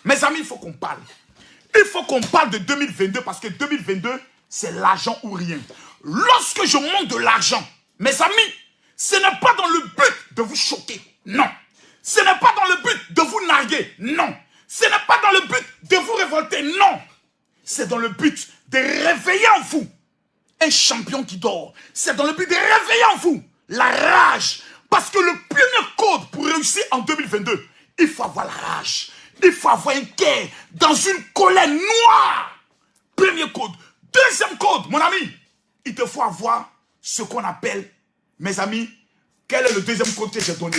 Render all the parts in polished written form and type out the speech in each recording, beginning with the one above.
Mes amis, il faut qu'on parle. Il faut qu'on parle de 2022 parce que 2022, c'est l'argent ou rien. Lorsque je monte de l'argent, mes amis, ce n'est pas dans le but de vous choquer. Non. Ce n'est pas dans le but de vous narguer. Non. Ce n'est pas dans le but de vous révolter. Non. C'est dans le but de réveiller en vous un champion qui dort. C'est dans le but de réveiller en vous la rage. Parce que le premier code pour réussir en 2022, il faut avoir la rage. Il faut avoir un cœur dans une colère noire. Premier code. Deuxième code, mon ami, il te faut avoir ce qu'on appelle, mes amis, quel est le deuxième code que j'ai donné?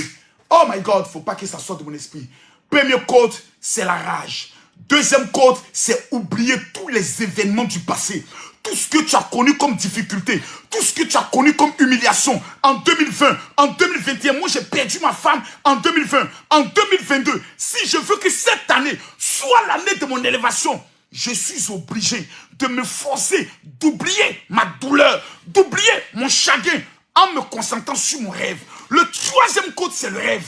Oh my God, il ne faut pas que ça sorte de mon esprit. Premier code, c'est la rage. Deuxième code, c'est oublier tous les événements du passé. Tout ce que tu as connu comme difficulté, tout ce que tu as connu comme humiliation en 2020, en 2021. Moi, j'ai perdu ma femme en 2020, en 2022. Si je veux que cette année soit l'année de mon élévation, je suis obligé de me forcer, d'oublier ma douleur, d'oublier mon chagrin en me concentrant sur mon rêve. Le troisième code, c'est le rêve.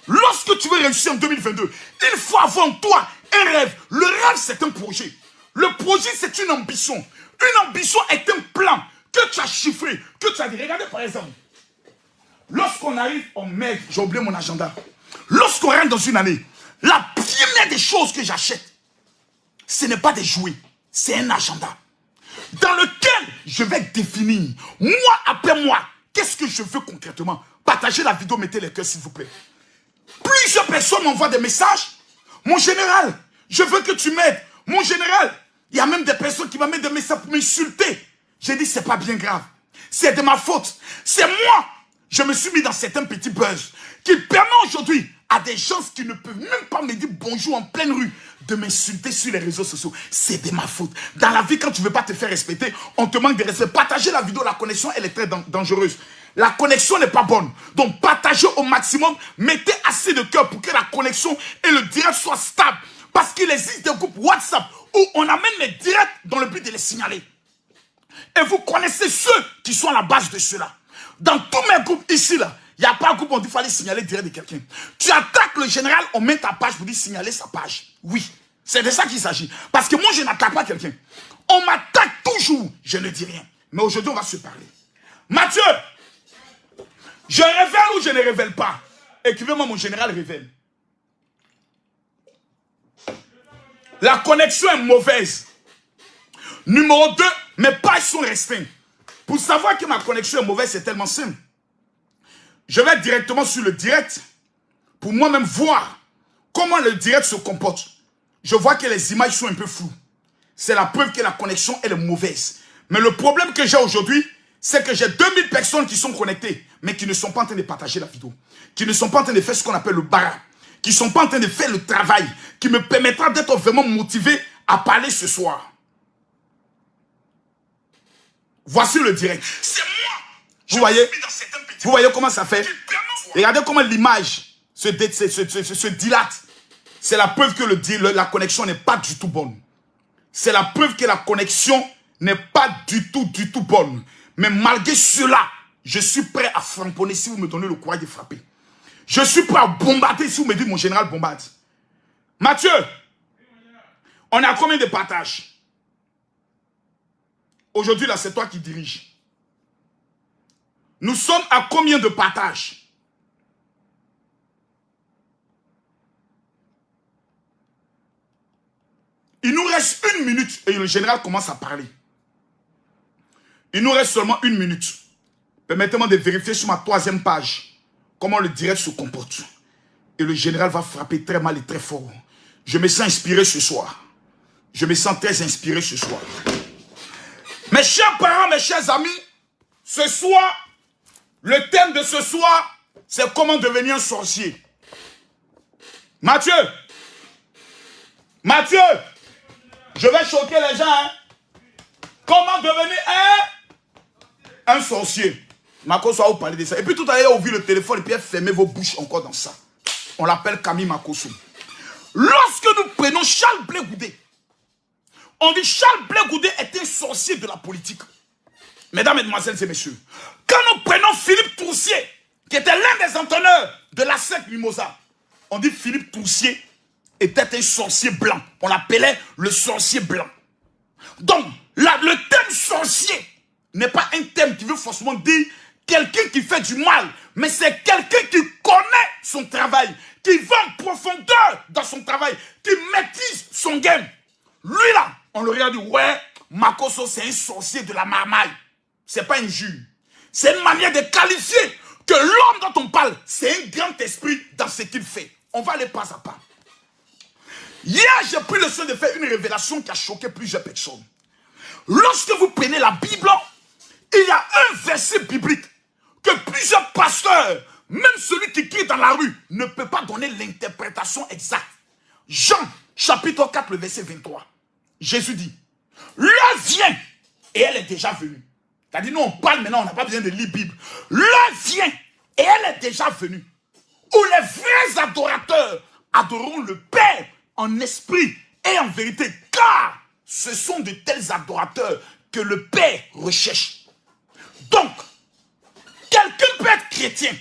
Lorsque tu veux réussir en 2022, il faut avoir en toi un rêve. Le rêve, c'est un projet. Le projet, c'est une ambition. Une ambition est un plan que tu as chiffré, que tu as dit. Regardez par exemple, lorsqu'on arrive en mai, j'ai oublié mon agenda. Lorsqu'on rentre dans une année, la première des choses que j'achète, ce n'est pas des jouets, c'est un agenda. Dans lequel je vais définir, mois après mois, qu'est-ce que je veux concrètement. Partagez la vidéo, mettez les cœurs s'il vous plaît. Plusieurs personnes m'envoient des messages. Mon général, je veux que tu m'aides. Mon général, il y a même des personnes qui m'amènent des messages pour m'insulter. J'ai dit, c'est pas bien grave. C'est de ma faute. C'est moi. Je me suis mis dans certains petits buzz qui permet aujourd'hui à des gens qui ne peuvent même pas me dire bonjour en pleine rue de m'insulter sur les réseaux sociaux. C'est de ma faute. Dans la vie, quand tu ne veux pas te faire respecter, on te manque de respect. Partagez la vidéo, la connexion, elle est très dangereuse. La connexion n'est pas bonne. Donc, partagez au maximum. Mettez assez de cœur pour que la connexion et le direct soient stables. Parce qu'il existe des groupes WhatsApp où on amène les directs dans le but de les signaler. Et vous connaissez ceux qui sont à la base de cela. Dans tous mes groupes ici, là, il n'y a pas un groupe où on dit qu'il fallait signaler direct de quelqu'un. Tu attaques le général, on met ta page pour dire signaler sa page. Oui, c'est de ça qu'il s'agit. Parce que moi, je n'attaque pas quelqu'un. On m'attaque toujours, je ne dis rien. Mais aujourd'hui, on va se parler. Mathieu, je révèle ou je ne révèle pas? Écrivez-moi, mon général révèle. La connexion est mauvaise. Numéro 2, mes pages sont restreintes. Pour savoir que ma connexion est mauvaise, c'est tellement simple. Je vais directement sur le direct pour moi-même voir comment le direct se comporte. Je vois que les images sont un peu floues. C'est la preuve que la connexion elle est mauvaise. Mais le problème que j'ai aujourd'hui, c'est que j'ai 2000 personnes qui sont connectées, mais qui ne sont pas en train de partager la vidéo. Qui ne sont pas en train de faire ce qu'on appelle le bara. Qui ne sont pas en train de faire le travail qui me permettra d'être vraiment motivé à parler ce soir. Voici le direct. C'est moi. Vous voyez comment ça fait? Regardez comment l'image se dilate. C'est la preuve que la connexion n'est pas du tout bonne. C'est la preuve que la connexion n'est pas du tout bonne. Mais malgré cela, je suis prêt à framponner si vous me donnez le courage de frapper. Je suis prêt à bombarder si vous me dites mon général bombarde. Mathieu, on a combien de partages? Aujourd'hui, là, c'est toi qui dirige. Nous sommes à combien de partages? Il nous reste 1 minute et le général commence à parler. Il nous reste seulement 1 minute. Permettez-moi de vérifier sur ma 3e page comment le direct se comporte. Et le général va frapper très mal et très fort. Je me sens inspiré ce soir. Je me sens très inspiré ce soir. Mes chers parents, mes chers amis, ce soir, le thème de ce soir, c'est comment devenir un sorcier. Mathieu, je vais choquer les gens. Hein? Comment devenir un sorcier. Makoso va vous parler de ça. Et puis tout à l'heure, vous ouvrez le téléphone et puis fermez vos bouches encore dans ça. On l'appelle Camille Makoso. Lorsque nous prenons Charles Blé Goudé, on dit Charles Blé Goudé est un sorcier de la politique. Mesdames, mesdemoiselles et messieurs, quand nous prenons Philippe Troussier, qui était l'un des entraîneurs de la secte Mimosa, on dit Philippe Troussier était un sorcier blanc. On l'appelait le sorcier blanc. Donc, le thème sorcier n'est pas un thème qui veut forcément dire quelqu'un qui fait du mal, mais c'est quelqu'un qui connaît son travail, qui va en profondeur dans son travail, qui maîtrise son game. Lui là, on le regarde, ouais, Makosso c'est un sorcier de la marmaille. C'est pas injure. C'est une manière de qualifier que l'homme dont on parle, c'est un grand esprit dans ce qu'il fait. On va aller pas à pas. Hier, j'ai pris le soin de faire une révélation qui a choqué plusieurs personnes. Lorsque vous prenez la Bible, il y a un verset biblique que plusieurs pasteurs, même celui qui crie dans la rue, ne peut pas donner l'interprétation exacte. Jean, chapitre 4, le verset 23. Jésus dit, l'heure vient, et elle est déjà venue. C'est-à-dire, nous on parle maintenant, on n'a pas besoin de lire Bible. L'heure vient, et elle est déjà venue, où les vrais adorateurs adoreront le Père en esprit et en vérité, car ce sont de tels adorateurs que le Père recherche. Donc, quelqu'un peut être chrétien,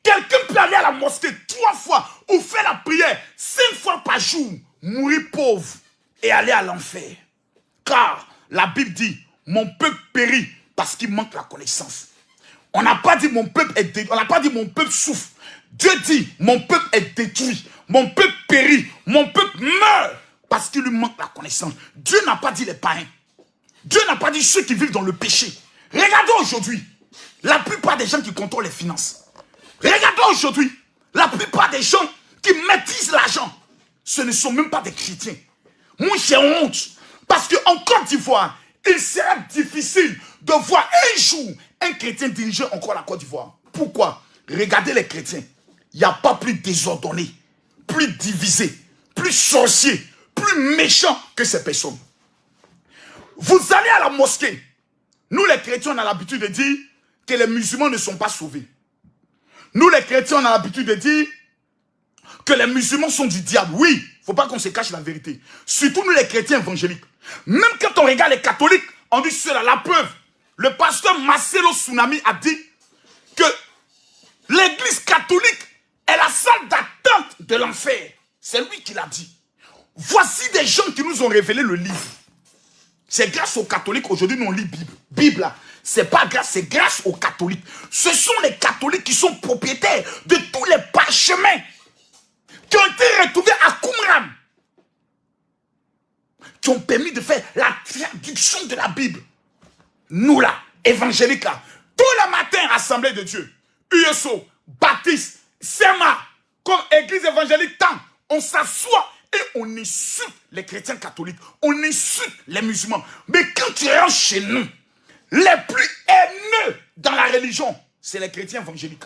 quelqu'un peut aller à la mosquée 3 fois ou faire la prière 5 fois par jour, mourir pauvre et aller à l'enfer. Car la Bible dit, mon peuple périt parce qu'il manque la connaissance. On n'a pas dit mon peuple est détruit, on n'a pas dit mon peuple souffre. Dieu dit, mon peuple est détruit, mon peuple périt, mon peuple meurt parce qu'il lui manque la connaissance. Dieu n'a pas dit les païens. Dieu n'a pas dit ceux qui vivent dans le péché. Regardons aujourd'hui, la plupart des gens qui contrôlent les finances. Regardons aujourd'hui, la plupart des gens qui maîtrisent l'argent, ce ne sont même pas des chrétiens. Moi, j'ai honte. Parce qu'en Côte d'Ivoire, il sera difficile de voir un jour un chrétien diriger encore la Côte d'Ivoire. Pourquoi? Regardez les chrétiens. Il n'y a pas plus désordonné, plus divisé, plus sorcier, plus méchant que ces personnes. Vous allez à la mosquée. Nous, les chrétiens, on a l'habitude de dire que les musulmans ne sont pas sauvés. Nous, les chrétiens, on a l'habitude de dire que les musulmans sont du diable. Oui, il ne faut pas qu'on se cache la vérité. Surtout nous, les chrétiens évangéliques. Même quand on regarde les catholiques, on dit cela, la preuve. Le pasteur Marcelo Tsunami a dit que l'église catholique est la salle d'attente de l'enfer. C'est lui qui l'a dit. Voici des gens qui nous ont révélé le livre. C'est grâce aux catholiques, aujourd'hui nous on lit Bible. Bible là, c'est pas grâce, c'est grâce aux catholiques. Ce sont les catholiques qui sont propriétaires de tous les parchemins qui ont été retrouvés à Qumran, qui ont permis de faire la traduction de la Bible. Nous là, évangéliques là, tous les matins, Assemblée de Dieu, USO, Baptiste, SEMA, comme église évangélique, tant, on s'assoit et on insulte les chrétiens catholiques, on insulte les musulmans. Mais quand tu rentres chez nous, les plus haineux dans la religion, c'est les chrétiens évangéliques.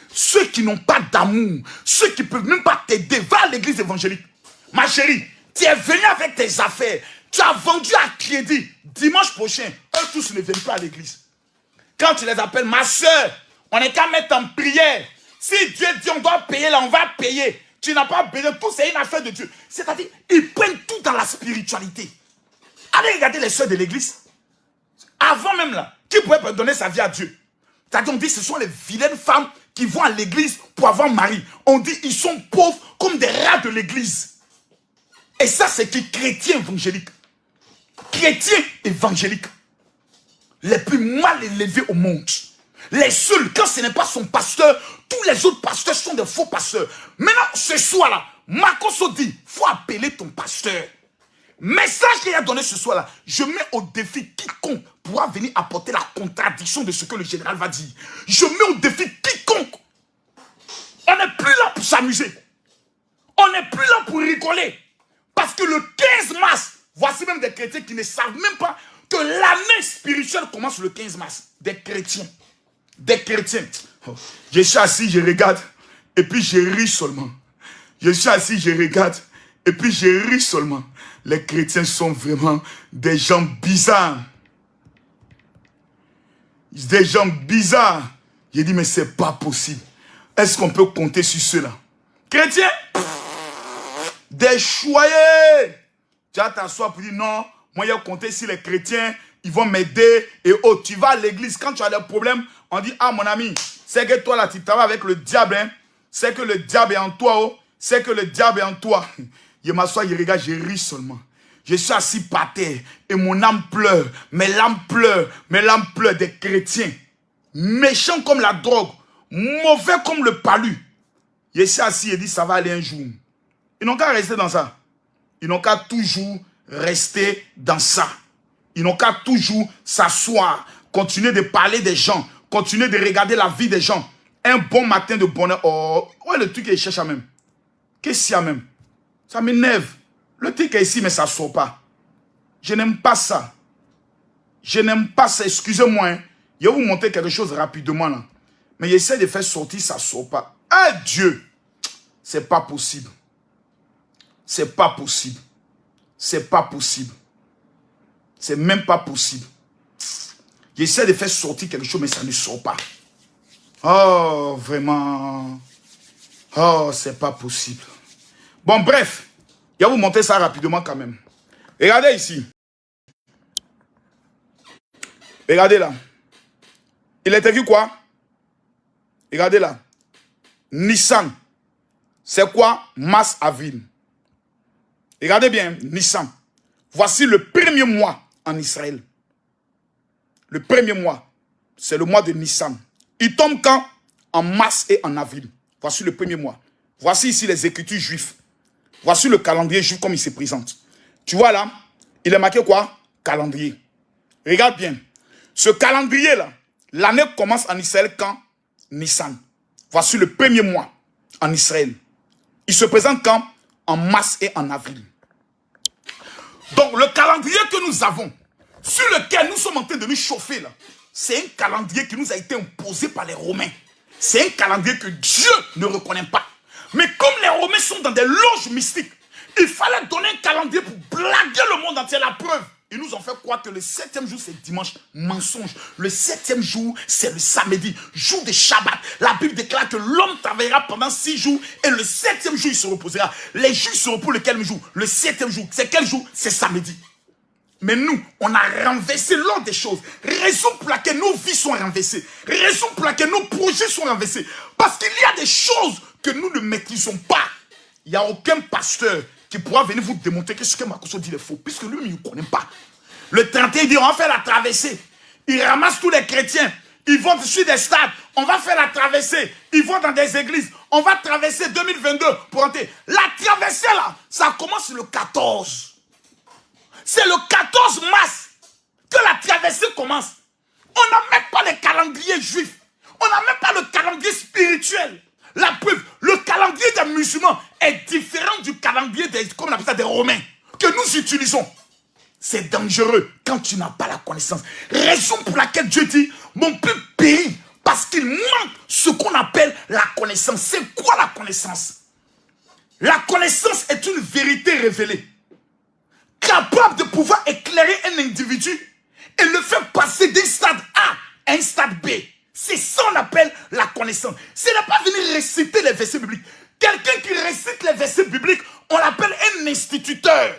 Ceux qui n'ont pas d'amour, ceux qui ne peuvent même pas t'aider, va à l'église évangélique. Ma chérie, tu es venu avec tes affaires, tu as vendu à crédit. Dimanche prochain, eux tous ne viennent pas à l'église. Quand tu les appelles, ma soeur, on n'est qu'à mettre en prière. Si Dieu dit on doit payer là, on va payer. Tu n'as pas besoin, tout c'est une affaire de Dieu. C'est-à-dire, ils prennent tout dans la spiritualité. Allez regarder les soeurs de l'église. Avant même là, qui pourrait donner sa vie à Dieu? C'est-à-dire, on dit ce sont les vilaines femmes qui vont à l'église pour avoir mari. On dit ils sont pauvres comme des rats de l'église. Et ça, c'est qui? Chrétiens évangéliques. Chrétiens évangéliques. Les plus mal élevés au monde. Les seuls, quand ce n'est pas son pasteur, tous les autres pasteurs sont des faux pasteurs. Maintenant, ce soir-là, Makosso dit, il faut appeler ton pasteur. Message qu'il a donné ce soir-là, je mets au défi quiconque pourra venir apporter la contradiction de ce que le général va dire. Je mets au défi quiconque. On n'est plus là pour s'amuser. On n'est plus là pour rigoler. Parce que le 15 mars, voici même des chrétiens qui ne savent même pas que l'année spirituelle commence le 15 mars. Des chrétiens. Des chrétiens. Je suis assis, je regarde, et puis je ris seulement. Je suis assis, je regarde, et puis je ris seulement. Les chrétiens sont vraiment des gens bizarres. Des gens bizarres. J'ai dit, mais c'est pas possible. Est-ce qu'on peut compter sur cela? Chrétiens, des choyés. Tu vas t'asseoir pour dire, non, moi, il y a compté sur les chrétiens, ils vont m'aider. Et oh, tu vas à l'église, quand tu as des problèmes, on dit, ah mon ami, c'est que toi là, tu travailles avec le diable. Hein? C'est que le diable est en toi. Oh. c'est que le diable est en toi. Je m'assois, je regarde, je ris seulement. Je suis assis par terre et mon âme pleure. Mes larmes pleurent des chrétiens. Méchants comme la drogue, mauvais comme le palu. Je suis assis et dit ça va aller un jour. Ils n'ont qu'à rester dans ça. Ils n'ont qu'à toujours rester dans ça. Ils n'ont qu'à toujours s'asseoir, continuer de parler des gens, continuer de regarder la vie des gens. Un bon matin de bonheur. Oh, ouais, le truc qu'il cherche à même. Qu'est-ce qu'il y a même? Ça m'énerve. Le truc est ici, mais ça ne sort pas. Je n'aime pas ça. Je n'aime pas ça. Excusez-moi. Hein. Je vais vous montrer quelque chose rapidement. Là. Mais j'essaie de faire sortir, ça ne sort pas. Ah Dieu! C'est pas possible. C'est pas possible. C'est pas possible. C'est même pas possible. J'essaie de faire sortir quelque chose, mais ça ne sort pas. Oh, vraiment. Oh, c'est pas possible. Bon, bref. Je vais vous montrer ça rapidement quand même. Regardez ici. Regardez là. Il est écrit quoi? Regardez là. Nissan. C'est quoi? Mars, avril. Regardez bien, Nissan. Voici le premier mois en Israël. Le premier mois, c'est le mois de Nissan. Il tombe quand? En mars et en avril. Voici le premier mois. Voici ici les écritures juives. Voici le calendrier juif comme il se présente. Tu vois là, il est marqué quoi? Calendrier. Regarde bien. Ce calendrier-là, l'année commence en Israël quand? Nissan. Voici le premier mois en Israël. Il se présente quand? En mars et en avril. Donc le calendrier que nous avons, sur lequel nous sommes en train de nous chauffer là, c'est un calendrier qui nous a été imposé par les Romains. C'est un calendrier que Dieu ne reconnaît pas. Mais comme les Romains sont dans des loges mystiques, il fallait donner un calendrier pour blaguer le monde entier. La preuve, ils nous ont fait croire que le 7e jour c'est dimanche. Mensonge. Le 7e jour c'est le samedi, jour de Shabbat. La Bible déclare que l'homme travaillera pendant 6 jours et le 7e jour il se reposera. Les Juifs seront pour lequel jour? Le 7e jour. C'est quel jour? C'est samedi. Mais nous, on a renversé l'ordre des choses. Raison pour laquelle nos vies sont renversées. Raison pour laquelle nos projets sont renversés. Parce qu'il y a des choses que nous ne maîtrisons pas. Il n'y a aucun pasteur qui pourra venir vous démontrer que ce que Makosso dit est faux. Puisque lui, il ne connaît pas. Le 31 dit, on va faire la traversée. Il ramasse tous les chrétiens. Ils vont sur des stades. On va faire la traversée. Ils vont dans des églises. On va traverser 2022 pour entrer. La traversée, là, ça commence le 14. C'est le 14 mars que la traversée commence. On n'a même pas le calendrier juif. On n'a même pas le calendrier spirituel. La preuve, le calendrier des musulmans est différent du calendrier des, comme on appelle ça, des Romains que nous utilisons. C'est dangereux quand tu n'as pas la connaissance. Raison pour laquelle Dieu dit, mon peuple périt parce qu'il manque ce qu'on appelle la connaissance. C'est quoi la connaissance? La connaissance est une vérité révélée, capable de pouvoir éclairer un individu et le faire passer d'un stade A à un stade B. C'est ça qu'on appelle la connaissance. Ce n'est pas venir réciter les versets bibliques. Quelqu'un qui récite les versets bibliques, on l'appelle un instituteur.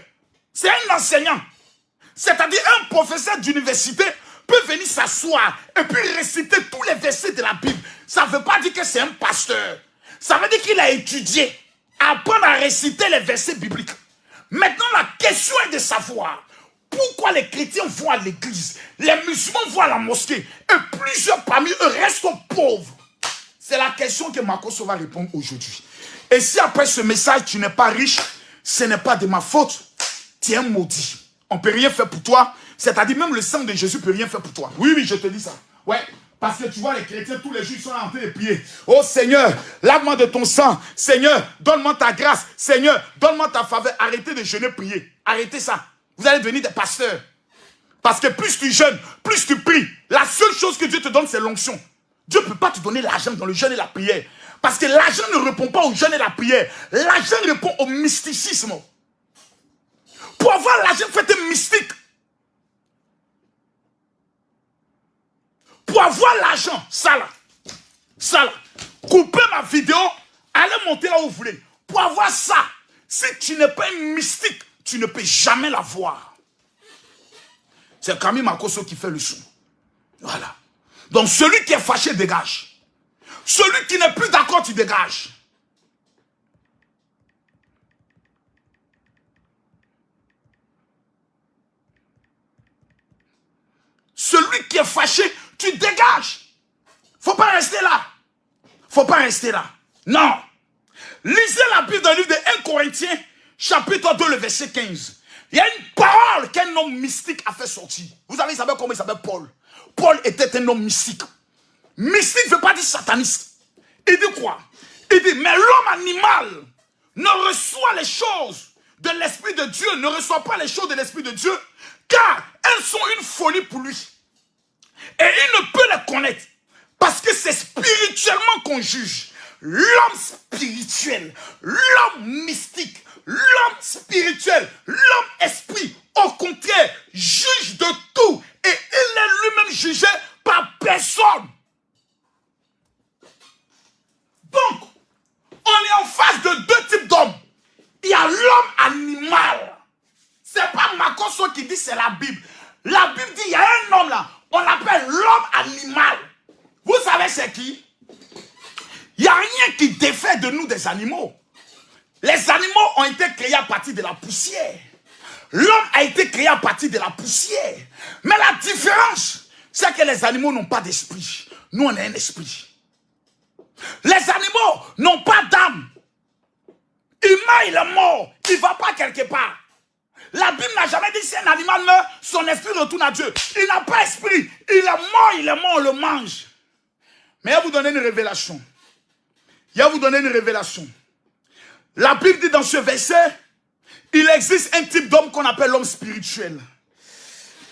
C'est un enseignant. C'est-à-dire un professeur d'université peut venir s'asseoir et puis réciter tous les versets de la Bible. Ça ne veut pas dire que c'est un pasteur. Ça veut dire qu'il a étudié, apprendre à réciter les versets bibliques. Maintenant, la question est de savoir pourquoi les chrétiens vont à l'église, les musulmans vont à la mosquée et plusieurs parmi eux restent pauvres. C'est la question que Makosso va répondre aujourd'hui. Et si après ce message, tu n'es pas riche, ce n'est pas de ma faute. Tu es un maudit. On ne peut rien faire pour toi. C'est-à-dire même le sang de Jésus ne peut rien faire pour toi. Oui, oui, je te dis ça. Ouais. Parce que tu vois, les chrétiens, tous les jours, ils sont en train de prier. Oh Seigneur, lave-moi de ton sang. Seigneur, donne-moi ta grâce. Seigneur, donne-moi ta faveur. Arrêtez de jeûner, prier. Arrêtez ça. Vous allez devenir des pasteurs. Parce que plus tu jeûnes, plus tu pries. La seule chose que Dieu te donne, c'est l'onction. Dieu ne peut pas te donner l'argent dans le jeûne et la prière. Parce que l'argent ne répond pas au jeûne et la prière. L'argent répond au mysticisme. Pour avoir l'argent, faites un mystique. Pour avoir l'argent, ça là, coupez ma vidéo, allez monter là où vous voulez. Pour avoir ça, si tu n'es pas un mystique, tu ne peux jamais l'avoir. C'est Camille Makosso qui fait le son. Voilà. Donc celui qui est fâché, dégage. Celui qui n'est plus d'accord, tu dégages. est fâché, tu dégages. Faut pas rester là. Faut pas rester là. Non. Lisez la Bible dans le livre de 1 Corinthiens, chapitre 2, le verset 15. Il y a une parole qu'un homme mystique a fait sortir. Vous savez, il s'appelle comment il s'appelle Paul. Paul était un homme mystique. Mystique ne veut pas dire sataniste. Il dit quoi? Il dit, mais l'homme animal ne reçoit les choses de l'Esprit de Dieu, ne reçoit pas les choses de l'Esprit de Dieu, car elles sont une folie pour lui. Et il ne peut les connaître, parce que c'est spirituellement qu'on juge. L'homme spirituel, l'homme mystique, l'homme spirituel, l'homme esprit, au contraire, juge de tout. Et il est lui-même jugé par personne. Donc, on est en face de deux types d'hommes. Il y a l'homme animal. C'est pas Makoso qui dit, c'est la Bible. La Bible dit, il y a un homme là, on l'appelle l'homme animal. Vous savez c'est qui? Il n'y a rien qui défait de nous des animaux. Les animaux ont été créés à partir de la poussière. L'homme a été créé à partir de la poussière. Mais la différence, c'est que les animaux n'ont pas d'esprit. Nous, on a un esprit. Les animaux n'ont pas d'âme. Humain, il est mort. Il ne va pas quelque part. La Bible n'a jamais dit si un animal meurt, son esprit retourne à Dieu. Il n'a pas esprit. Il est mort, on le mange. Mais il va vous donner une révélation. Il va vous donner une révélation. La Bible dit dans ce verset, il existe un type d'homme qu'on appelle l'homme spirituel.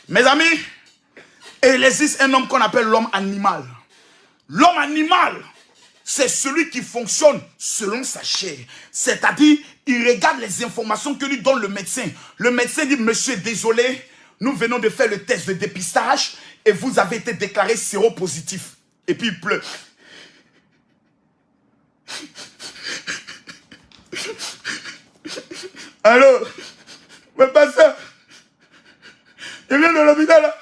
Mes amis, et il existe un homme qu'on appelle l'homme animal. L'homme animal, c'est celui qui fonctionne selon sa chair. C'est-à-dire, il regarde les informations que lui donne le médecin. Le médecin dit, monsieur, désolé, nous venons de faire le test de dépistage et vous avez été déclaré séropositif. Et puis il pleure. Allô, mais pasteur, je viens de l'hôpital là.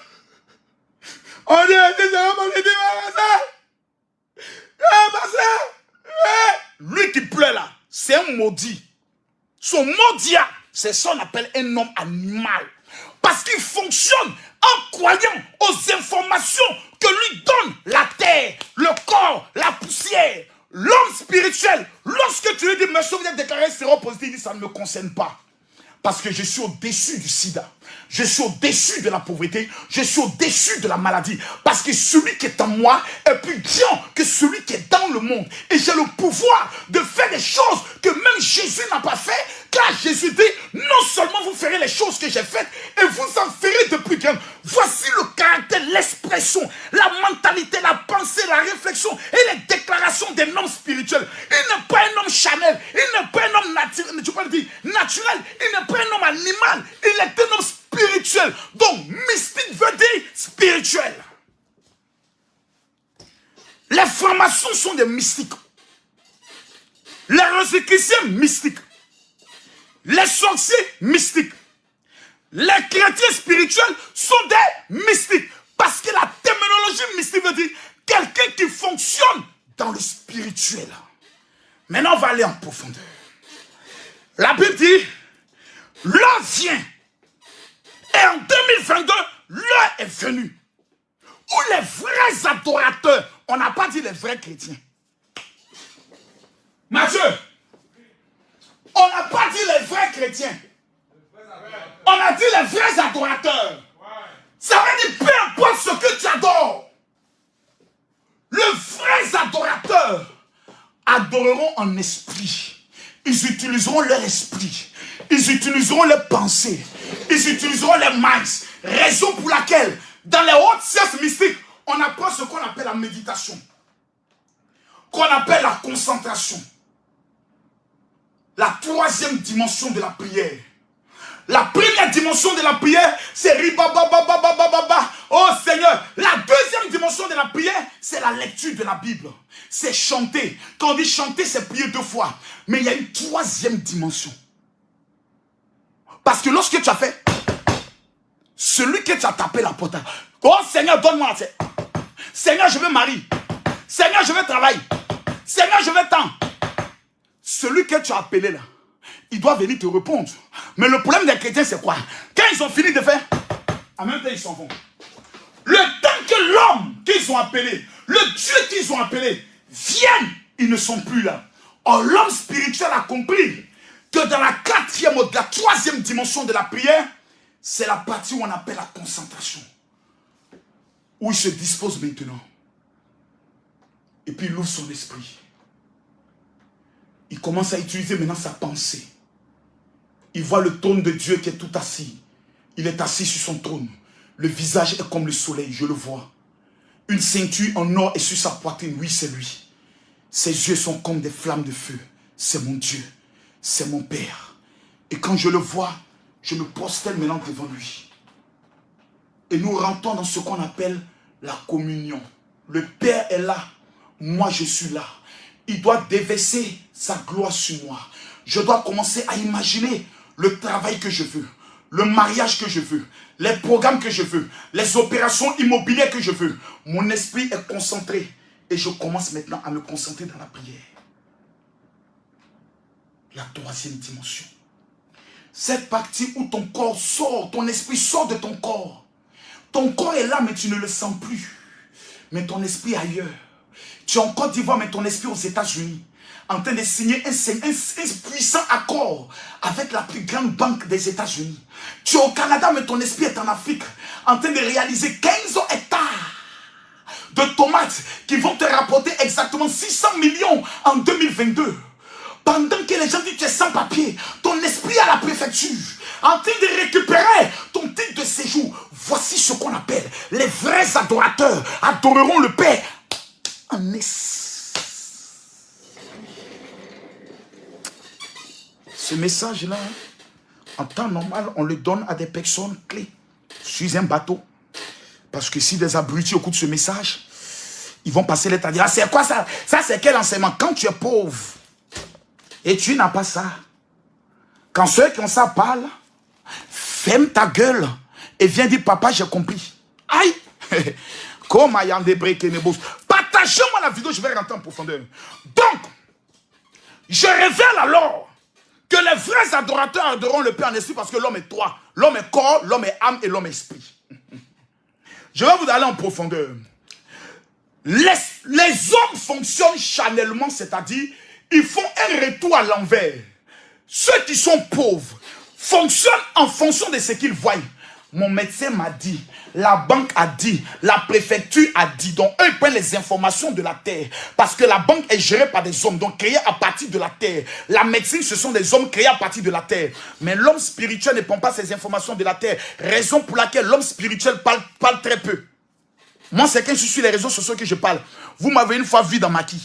On dit, c'est vraiment les lui qui pleure là, c'est un maudit. Son maudit, c'est ça qu'on appelle un homme animal. Parce qu'il fonctionne en croyant aux informations que lui donne la terre, le corps, la poussière. L'homme spirituel, lorsque tu lui dis, monsieur, vous êtes déclaré séropositif, il dit, ça ne me concerne pas. Parce que je suis au-dessus du sida. Je suis au-dessus de la pauvreté. Je suis au-dessus de la maladie. Parce que celui qui est en moi est plus grand que celui qui est dans le monde. Et j'ai le pouvoir de faire des choses que même Jésus n'a pas fait. Car Jésus dit, non seulement vous ferez les choses que j'ai faites, et vous en ferez de plus grandes. Voici le caractère, l'expression, la mentalité, la pensée, la réflexion et les déclarations d'un homme spirituel. Il n'est pas un homme charnel. Il n'est pas un homme naturel. Tu peux le dire, naturel. Il n'est pas un homme animal. Il est un homme spirituel. Donc, mystique veut dire spirituel. Les formations sont des mystiques. Les rosicruciens mystiques. Les sorciers mystiques. Les chrétiens spirituels sont des mystiques. Parce que la terminologie mystique veut dire quelqu'un qui fonctionne dans le spirituel. Maintenant, on va aller en profondeur. La Bible dit, l'heure vient. Et en 2022, l'heure est venue. Où les vrais adorateurs, on n'a pas dit les vrais chrétiens. Mathieu, on n'a pas dit les vrais chrétiens. On a dit les vrais adorateurs. Ça veut dire peu importe ce que tu adores. Les vrais adorateurs adoreront en esprit. Ils utiliseront leur esprit. Ils utiliseront leurs pensées. Ils utiliseront les minds. Raison pour laquelle, dans les hautes sciences mystiques, on apprend ce qu'on appelle la méditation. Qu'on appelle la concentration. La troisième dimension de la prière. La première dimension de la prière, c'est ribababababababa. Oh Seigneur. La deuxième dimension de la prière, c'est la lecture de la Bible. C'est chanter. Quand on dit chanter, c'est prier 2 fois. Mais il y a une troisième dimension. Parce que lorsque tu as fait, celui que tu as tapé la porte, oh Seigneur, donne-moi. Seigneur, je veux marier. Seigneur, je veux travailler. Seigneur, je veux tant. Celui que tu as appelé là, il doit venir te répondre. Mais le problème des chrétiens, c'est quoi? Quand ils ont fini de faire, en même temps, ils s'en vont. Le temps que l'homme qu'ils ont appelé, le Dieu qu'ils ont appelé, vienne, ils ne sont plus là. Or, l'homme spirituel a compris que dans la quatrième ou la troisième dimension de la prière, c'est la partie où on appelle la concentration. Où il se dispose maintenant. Et puis il ouvre son esprit. Il commence à utiliser maintenant sa pensée. Il voit le trône de Dieu qui est tout assis. Il est assis sur son trône. Le visage est comme le soleil, je le vois. Une ceinture en or est sur sa poitrine. Oui, c'est lui. Ses yeux sont comme des flammes de feu. C'est mon Dieu. C'est mon Père. Et quand je le vois, je me prosterne maintenant devant lui. Et nous rentrons dans ce qu'on appelle la communion. Le Père est là. Moi, je suis là. Il doit déverser sa gloire sur moi. Je dois commencer à imaginer le travail que je veux, le mariage que je veux, les programmes que je veux, les opérations immobilières que je veux. Mon esprit est concentré et je commence maintenant à me concentrer dans la prière. La troisième dimension. Cette partie où ton corps sort, ton esprit sort de ton corps. Ton corps est là mais tu ne le sens plus. Mais ton esprit est ailleurs. Tu es en Côte d'Ivoire mais ton esprit aux États-Unis. En train de signer un puissant accord avec la plus grande banque des États-Unis. Tu es au Canada, mais ton esprit est en Afrique, en train de réaliser 15 hectares de tomates qui vont te rapporter exactement 600 millions en 2022. Pendant que les gens disent que tu es sans papier, ton esprit à la préfecture, en train de récupérer ton titre de séjour. Voici ce qu'on appelle les vrais adorateurs adoreront le Père en esprit. Ce message-là, en temps normal, on le donne à des personnes clés sur un bateau. Parce que si des abrutis écoutent ce message, ils vont passer l'état à dire, ah, c'est quoi ça? Ça, c'est quel enseignement? Quand tu es pauvre et tu n'as pas ça, quand ceux qui ont ça parlent, ferme ta gueule et viens dire, papa, j'ai compris. Aïe! Comme ayant des briques et des bourses. Partagez-moi la vidéo, je vais rentrer en profondeur. Donc, je révèle alors que les vrais adorateurs adoreront le Père en esprit parce que l'homme est trois. L'homme est corps, l'homme est âme et l'homme est esprit. Je vais vous aller en profondeur. Les hommes fonctionnent charnellement, c'est-à-dire ils font un retour à l'envers. Ceux qui sont pauvres fonctionnent en fonction de ce qu'ils voient. Mon médecin m'a dit, la banque a dit, la préfecture a dit. Donc, eux ils prennent les informations de la terre. Parce que la banque est gérée par des hommes, donc créés à partir de la terre. La médecine, ce sont des hommes créés à partir de la terre. Mais l'homme spirituel ne prend pas ces informations de la terre. Raison pour laquelle l'homme spirituel parle très peu. Moi, c'est quand je suis sur les réseaux sociaux que je parle. Vous m'avez une fois vu dans Maki.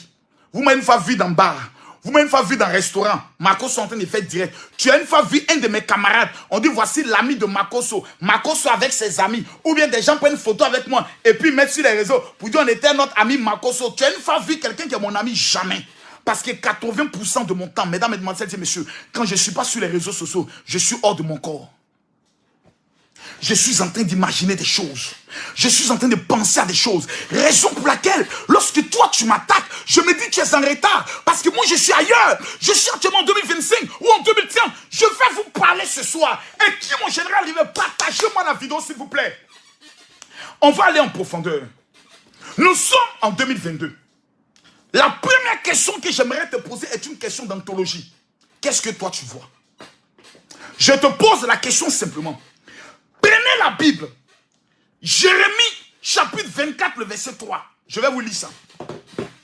Vous m'avez une fois vu dans bar. Vous m'avez une fois vu dans un restaurant. Makoso est en train de faire direct. Tu as une fois vu un de mes camarades. On dit voici l'ami de Makoso. Makoso avec ses amis. Ou bien des gens prennent une photo avec moi. Et puis mettent sur les réseaux. Pour dire on était notre ami Makoso. Tu as une fois vu quelqu'un qui est mon ami? Jamais. Parce que 80% de mon temps, mesdames, mesdemoiselles et messieurs, quand je ne suis pas sur les réseaux sociaux, je suis hors de mon corps. Je suis en train d'imaginer des choses. Je suis en train de penser à des choses. Raison pour laquelle, lorsque toi tu m'attaques, je me dis que tu es en retard. Parce que moi je suis ailleurs. Je suis actuellement en 2025 ou en 2030. Je vais vous parler ce soir. Et qui, mon général, il veut partagez-moi la vidéo s'il vous plaît. On va aller en profondeur. Nous sommes en 2022. La première question que j'aimerais te poser est une question d'anthologie. Qu'est-ce que toi tu vois? Je te pose la question simplement. Prenez la Bible. Jérémie, chapitre 24, le verset 3. Je vais vous lire ça.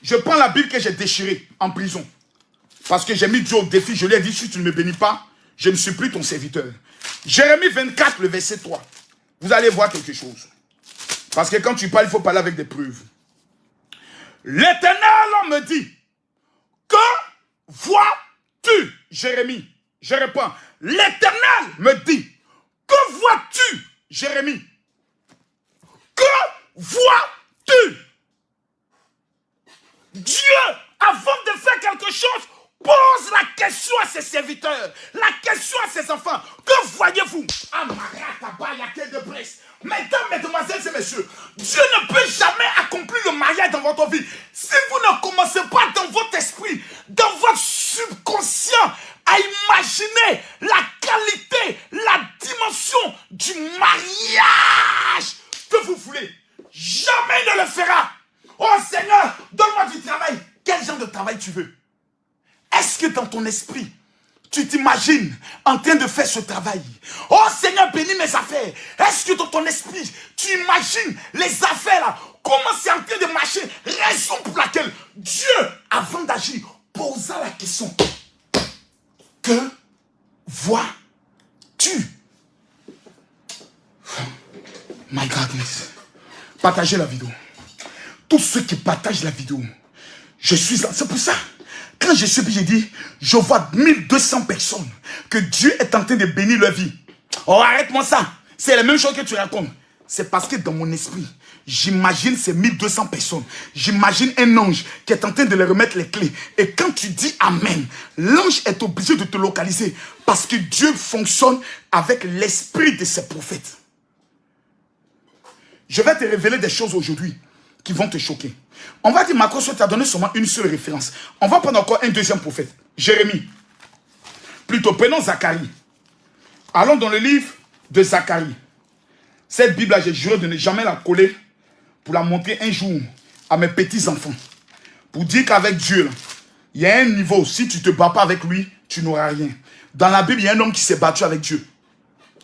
Je prends la Bible que j'ai déchirée en prison. Parce que j'ai mis Dieu au défi. Je lui ai dit, si tu ne me bénis pas, je ne suis plus ton serviteur. Jérémie 24, le verset 3. Vous allez voir quelque chose. Parce que quand tu parles, il faut parler avec des preuves. L'Éternel me dit, que vois-tu, Jérémie? Je réponds, l'Éternel me dit, que vois-tu, Jérémie? Que vois-tu? Dieu, avant de faire quelque chose, pose la question à ses serviteurs, la question à ses enfants. Que voyez-vous? Mesdames, mesdemoiselles et messieurs, Dieu ne peut jamais accomplir le mariage dans votre vie si vous ne commencez pas dans votre esprit, dans votre subconscient, à imaginer la qualité, la dimension du mariage que vous voulez. Jamais tu veux. Est-ce que dans ton esprit, tu t'imagines en train de faire ce travail? Oh Seigneur, bénis mes affaires. Est-ce que dans ton esprit, tu imagines les affaires là? Comment c'est en train de marcher? Raison pour laquelle Dieu, avant d'agir, posa la question. Que vois-tu? My goodness. Partagez la vidéo. Tous ceux qui partagent la vidéo, je suis là. C'est pour ça. Quand je suis, j'ai dit, je vois 1200 personnes que Dieu est en train de bénir leur vie. Oh, arrête-moi ça. C'est la même chose que tu racontes. C'est parce que dans mon esprit, j'imagine ces 1200 personnes. J'imagine un ange qui est en train de leur remettre les clés. Et quand tu dis Amen, l'ange est obligé de te localiser. Parce que Dieu fonctionne avec l'esprit de ses prophètes. Je vais te révéler des choses aujourd'hui qui vont te choquer. On va dire, Macron t'a donné seulement une seule référence. On va prendre encore un deuxième prophète. Jérémie. Plutôt, prenons Zacharie. Allons dans le livre de Zacharie. Cette Bible-là, j'ai juré de ne jamais la coller pour la montrer un jour à mes petits-enfants. Pour dire qu'avec Dieu, là, il y a un niveau. Si tu ne te bats pas avec lui, tu n'auras rien. Dans la Bible, il y a un homme qui s'est battu avec Dieu.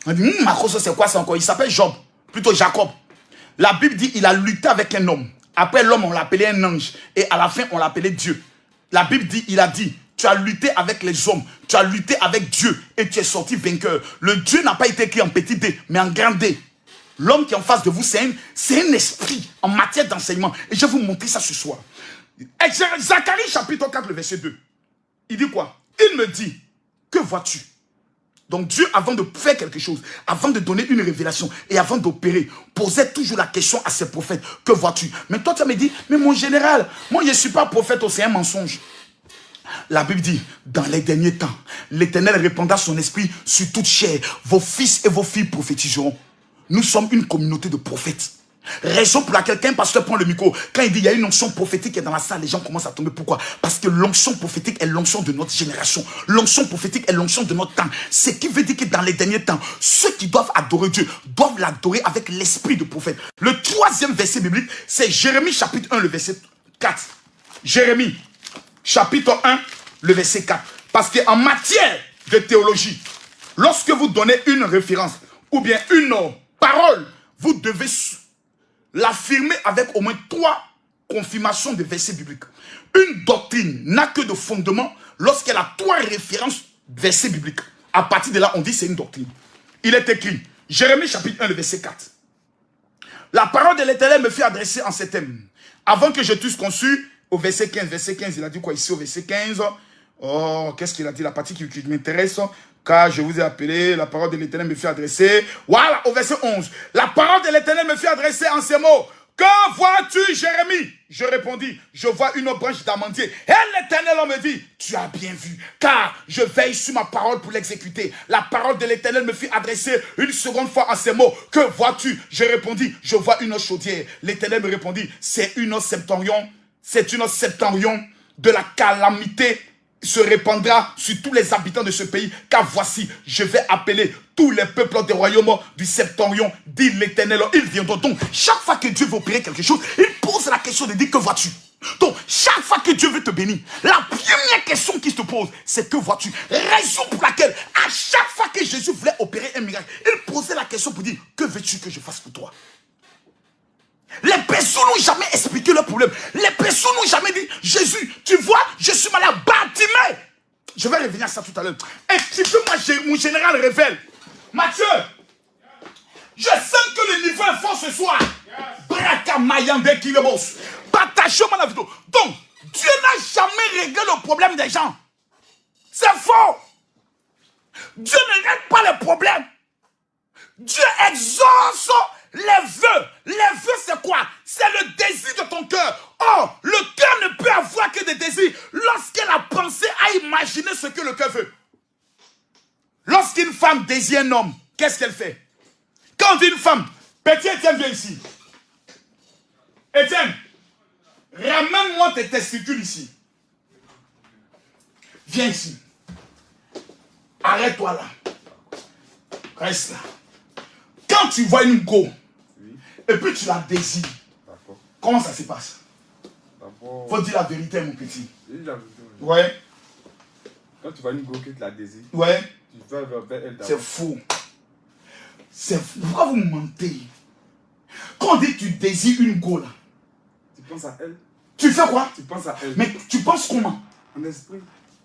On dit, Macron, c'est quoi ça encore? Il s'appelle Job. Plutôt Jacob. La Bible dit qu'il a lutté avec un homme. Après l'homme, on l'appelait un ange. Et à la fin, on l'appelait Dieu. La Bible dit, il a dit, tu as lutté avec les hommes. Tu as lutté avec Dieu. Et tu es sorti vainqueur. Le Dieu n'a pas été écrit en petit D, mais en grand D. L'homme qui est en face de vous, c'est un esprit en matière d'enseignement. Et je vais vous montrer ça ce soir. Zacharie chapitre 4, le verset 2. Il dit quoi? Il me dit, que vois-tu? Donc Dieu, avant de faire quelque chose, avant de donner une révélation et avant d'opérer, posait toujours la question à ses prophètes. Que vois-tu? Mais toi, tu me dis, mais mon général, moi je ne suis pas prophète, c'est un mensonge. La Bible dit, dans les derniers temps, l'Éternel répandra son esprit sur toute chair. Vos fils et vos filles prophétiseront. Nous sommes une communauté de prophètes. Raison pour laquelle, quand un pasteur prend le micro, quand il dit il y a une onction prophétique qui est dans la salle, les gens commencent à tomber. Pourquoi? Parce que l'onction prophétique est l'onction de notre génération. L'onction prophétique est l'onction de notre temps. Ce qui veut dire que dans les derniers temps, ceux qui doivent adorer Dieu doivent l'adorer avec l'esprit de prophète. Le troisième verset biblique, c'est Jérémie chapitre 1, le verset 4. Jérémie chapitre 1, le verset 4. Parce qu'en matière de théologie, lorsque vous donnez une référence ou bien une parole, vous devez l'affirmer avec au moins 3 confirmations de versets bibliques. Une doctrine n'a que de fondement lorsqu'elle a 3 références de versets bibliques. À partir de là, on dit c'est une doctrine. Il est écrit, Jérémie chapitre 1, le verset 4. La parole de l'Éternel me fait adresser en ces thèmes. Avant que je t'eusse conçu, au verset 15. Verset 15, il a dit quoi ici au verset 15? Oh, qu'est-ce qu'il a dit? La partie qui m'intéresse. Car je vous ai appelé, la parole de l'Éternel me fait adresser. Voilà, au verset 11. La parole de l'Éternel me fait adresser en ces mots. Que vois-tu, Jérémie? Je répondis, je vois une branche d'amandier. Et l'Éternel me dit, tu as bien vu, car je veille sur ma parole pour l'exécuter. La parole de l'Éternel me fit adresser une seconde fois en ces mots. Que vois-tu? Je répondis, je vois une chaudière. L'Éternel me répondit, c'est une septentrion de la calamité se répandra sur tous les habitants de ce pays, car voici, je vais appeler tous les peuples des royaumes du septentrion, dit l'Éternel. Ils viendront. Donc, chaque fois que Dieu veut opérer quelque chose, il pose la question de dire que vois-tu. Donc, chaque fois que Dieu veut te bénir, la première question qu'il te pose, c'est que vois-tu. Raison pour laquelle, à chaque fois que Jésus voulait opérer un miracle, il posait la question pour dire, que veux-tu que je fasse pour toi? Les personnes n'ont jamais expliqué le problème. Les personnes n'ont jamais dit, Jésus, tu vois, je suis malade, Bartimée. Je vais revenir à ça tout à l'heure. Un petit peu, mon général révèle. Matthieu, je sens que le niveau est fort ce soir. Brakamayande Kilebos. Partagez-moi la vidéo. Donc, Dieu n'a jamais réglé le problème des gens. C'est faux. Dieu ne règle pas les problèmes. Dieu exauce les vœux. Les vœux, c'est quoi? C'est le désir de ton cœur. Or, le cœur ne peut avoir que des désirs lorsqu'elle a pensé à imaginer ce que le cœur veut. Lorsqu'une femme désire un homme, qu'est-ce qu'elle fait? Quand on dit une femme, petit Étienne, viens ici. Étienne, ramène-moi tes testicules ici. Viens ici. Arrête-toi là. Reste là. Quand tu vois une go, et puis tu la désires, comment ça se passe? Faut dire la vérité, mon petit. Ouais. Quand tu vois une go qui te la désire, Ouais. tu vas vers elle d'abord. C'est faux. C'est faux. Pourquoi vous mentez? Quand on dit que tu désires une go là, Tu penses à elle. tu fais quoi? Tu penses à elle. Mais tu penses comment? En esprit.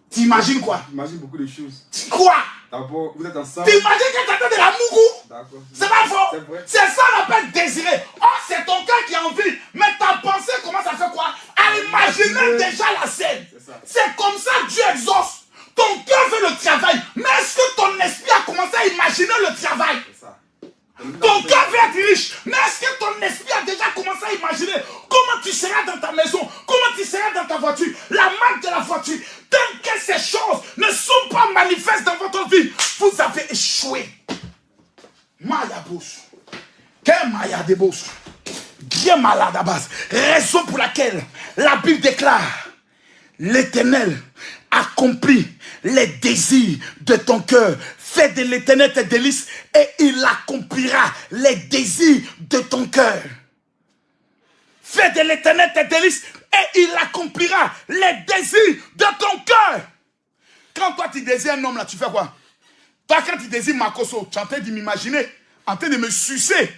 Tu imagines quoi? Tu imagines beaucoup de choses. Quoi? D'abord, vous êtes ensemble. Tu imagines que tu attends de la mougou? D'accord. C'est pas faux? C'est vrai. C'est ça qu'on appelle désirer. Oh, c'est ton cœur qui a envie. Mais ta pensée commence à faire quoi? À imaginer déjà la scène. C'est comme ça que Dieu exauce. Ton cœur veut le travail. Mais est-ce que ton esprit a commencé à imaginer le travail? C'est ça. Ton cœur veut être riche, mais est-ce que ton esprit a déjà commencé à imaginer comment tu seras dans ta maison, comment tu seras dans ta voiture, la marque de la voiture? Tant que ces choses ne sont pas manifestes dans votre vie, vous avez échoué. Maya Boss. Quel Maya de Boss. Bien malade à base. Raison pour laquelle la Bible déclare: l'Éternel accomplit les désirs de ton cœur. Fais de l'Éternel tes délices et il accomplira les désirs de ton cœur. Fais de l'Éternel tes délices et il accomplira les désirs de ton cœur. Quand toi tu désires un homme là, tu fais quoi? Toi quand tu désires Makoso, tu es en train de m'imaginer, en train de me sucer.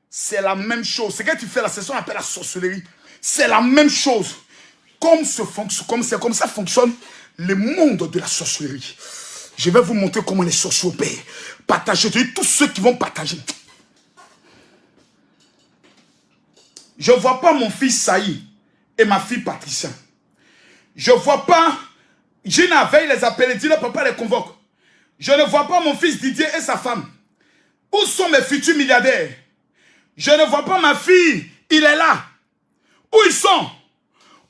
C'est la même chose. Ce que tu fais là, c'est ce qu'on appelle la sorcellerie. C'est la même chose. Comme c'est comme ça fonctionne le monde de la sorcellerie. Je vais vous montrer comment les sorciers opèrent. Partagez, tous ceux qui vont partager. Je ne vois pas mon fils Saïd et ma fille Patricia. Je ne vois pas Gina Veille les appeler, dis le papa les convoque. Je ne vois pas mon fils Didier et sa femme. Où sont mes futurs milliardaires? Je ne vois pas ma fille, il est là. Où ils sont?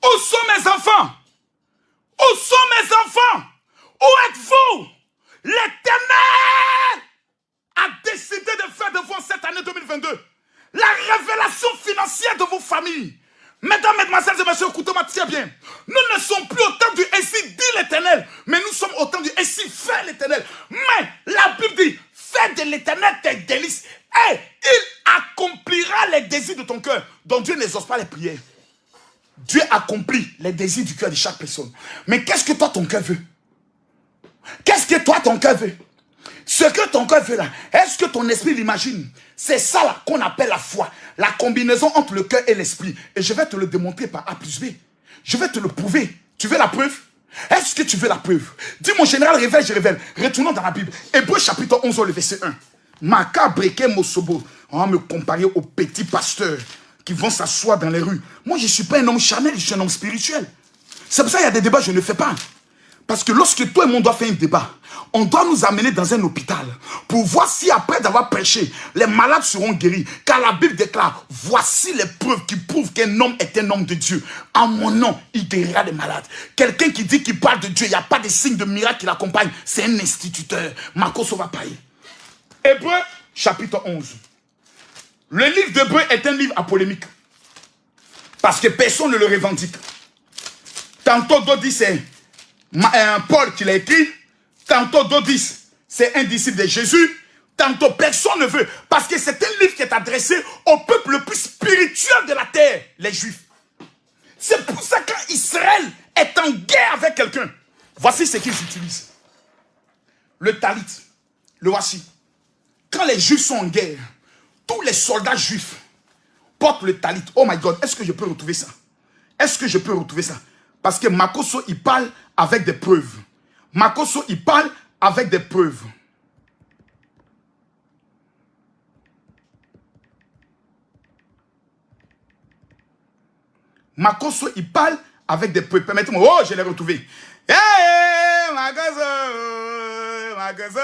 Où sont mes enfants? Où sont mes enfants? Où êtes-vous? L'Éternel a décidé de faire de vous cette année 2022 la révélation financière de vos familles. Mesdames, mesdemoiselles et messieurs, écoutez-moi très bien. Nous ne sommes plus au temps du ainsi dit l'Éternel, mais nous sommes au temps du ainsi fait l'Éternel. Mais la Bible dit: fais de l'Éternel tes délices et il accomplira les désirs de ton cœur. Donc Dieu n'exauce pas les prières. Dieu accomplit les désirs du cœur de chaque personne. Mais qu'est-ce que toi ton cœur veut? Qu'est-ce que toi ton cœur veut? Ce que ton cœur veut là, est-ce que ton esprit l'imagine? C'est ça là qu'on appelle la foi. La combinaison entre le cœur et l'esprit. Et je vais te le démontrer par A plus B. Je vais te le prouver. Tu veux la preuve? Est-ce que tu veux la preuve? Dis mon général, révèle, je révèle. Retournons dans la Bible. Hébreux chapitre 11, le verset 1. Maka breke mosobo. On va me comparer aux petits pasteurs qui vont s'asseoir dans les rues. Moi, je ne suis pas un homme charnel, je suis un homme spirituel. C'est pour ça qu'il y a des débats, je ne fais pas. Parce que lorsque toi et moi on doit faire un débat, on doit nous amener dans un hôpital pour voir si après d'avoir prêché, les malades seront guéris. Car la Bible déclare: voici les preuves qui prouvent qu'un homme est un homme de Dieu. En mon nom, il guérira des malades. Quelqu'un qui dit qu'il parle de Dieu, il n'y a pas de signe de miracle qui l'accompagne. C'est un instituteur. Marcos va payer. Hébreux chapitre 11. Le livre d'Hébreux est un livre à polémique. Parce que personne ne le revendique. Tantôt d'autres disent c'est Paul qui l'a écrit. Tantôt d'autres disent c'est un disciple de Jésus. Tantôt personne ne veut. Parce que c'est un livre qui est adressé au peuple le plus spirituel de la terre, les Juifs. C'est pour ça que quand Israël est en guerre avec quelqu'un, voici ce qu'ils utilisent. Le talit. Le voici. Quand les Juifs sont en guerre, tous les soldats juifs portent le talit. Oh my God, est-ce que je peux retrouver ça? Est-ce que je peux retrouver ça? Parce que Makoso, il parle avec des preuves. Makoso, il parle avec des preuves. Makoso, il parle avec des preuves. Permettez-moi. Oh, je l'ai retrouvé. Hey, Makoso, Makoso,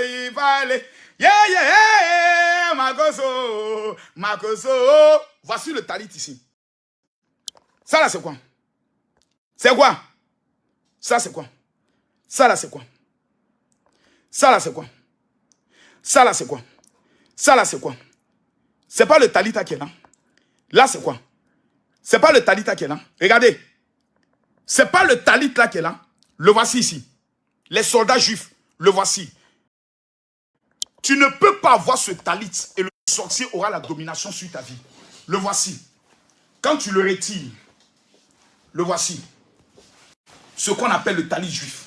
il parle. Yeah, yeah, yeah, Makoso, Makoso. Voici le talit ici. Ça là, c'est quoi? C'est quoi? Ça, c'est quoi? Ça là, c'est quoi? Ça là, c'est quoi? Ça là, c'est quoi? Ça là, c'est quoi? C'est pas le talita qui est là. Là, c'est quoi? C'est pas le talita qui est là. Regardez. C'est pas le talit là qui est là. Le voici ici. Les soldats juifs, le voici. Tu ne peux pas avoir ce talit et le sorcier aura la domination sur ta vie. Le voici. Quand tu le retires, le voici. ce qu'on appelle le talit juif,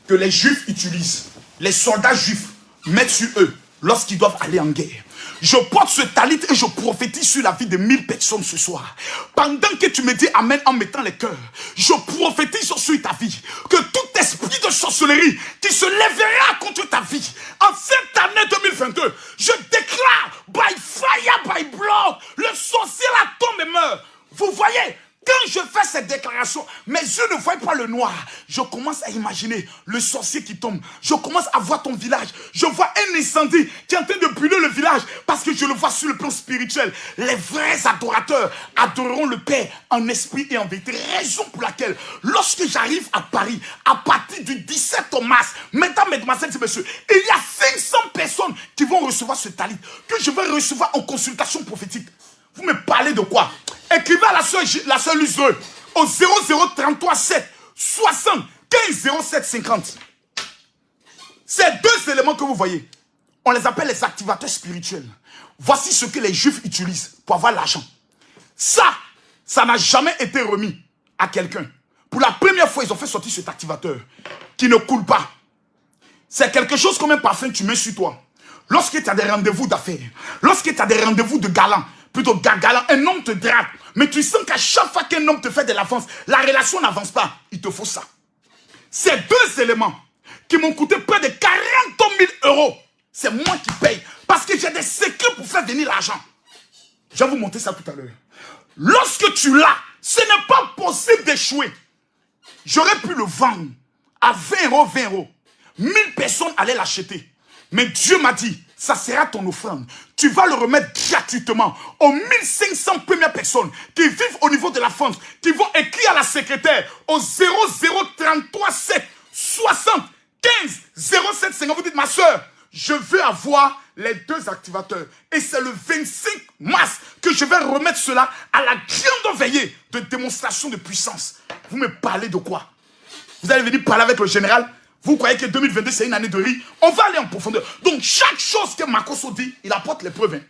que les juifs utilisent, les soldats juifs mettent sur eux lorsqu'ils doivent aller en guerre. Je porte ce talit et je prophétise sur la vie de 1000 personnes ce soir. Pendant que tu me dis amen en mettant les cœurs, je prophétise sur ta vie que tout esprit de sorcellerie qui se lèvera contre ta vie en cette année 2022, je déclare by fire, by blood, le sorcier là tombe et meurt. Vous voyez, quand je fais cette déclaration, mes yeux ne voient pas le noir. Je commence à imaginer le sorcier qui tombe. Je commence à voir ton village. Je vois un incendie qui est en train de brûler le village parce que je le vois sur le plan spirituel. Les vrais adorateurs adoreront le Père en esprit et en vérité. Raison pour laquelle, lorsque j'arrive à Paris, à partir du 17 mars, mesdames, mesdemoiselles et messieurs, il y a 500 personnes qui vont recevoir ce talit que je vais recevoir en consultation prophétique. Vous me parlez de quoi? Écrivez à la sœur Luzreux au 0033 7 60 15 07 50. Ces deux éléments que vous voyez, on les appelle les activateurs spirituels. Voici ce que les juifs utilisent pour avoir l'argent. Ça n'a jamais été remis à quelqu'un. Pour la première fois, ils ont fait sortir cet activateur qui ne coule pas. C'est quelque chose comme un parfum que tu mets sur toi. Lorsque tu as des rendez-vous d'affaires, lorsque tu as des rendez-vous de galant, plutôt galant, un homme te drape, mais tu sens qu'à chaque fois qu'un homme te fait de l'avance, la relation n'avance pas. Il te faut ça. Ces deux éléments qui m'ont coûté près de 40 000 euros, c'est moi qui paye. Parce que j'ai des secrets pour faire venir l'argent. Je vais vous montrer ça tout à l'heure. Lorsque tu l'as, ce n'est pas possible d'échouer. J'aurais pu le vendre à 20 euros, 20 euros. 1000 personnes allaient l'acheter. Mais Dieu m'a dit, ça sera ton offrande. Tu vas le remettre gratuitement aux 1500 premières personnes qui vivent au niveau de la France, qui vont écrire à la secrétaire au 0033 7 60 15 07 50. Vous dites, ma soeur, je veux avoir les deux activateurs. Et c'est le 25 mars que je vais remettre cela à la grande veillée de démonstration de puissance. Vous me parlez de quoi? Vous allez venir parler avec le général? Vous croyez que 2022 c'est une année de riz? On va aller en profondeur. Donc chaque chose que Makoso dit, il apporte les preuves. Hein.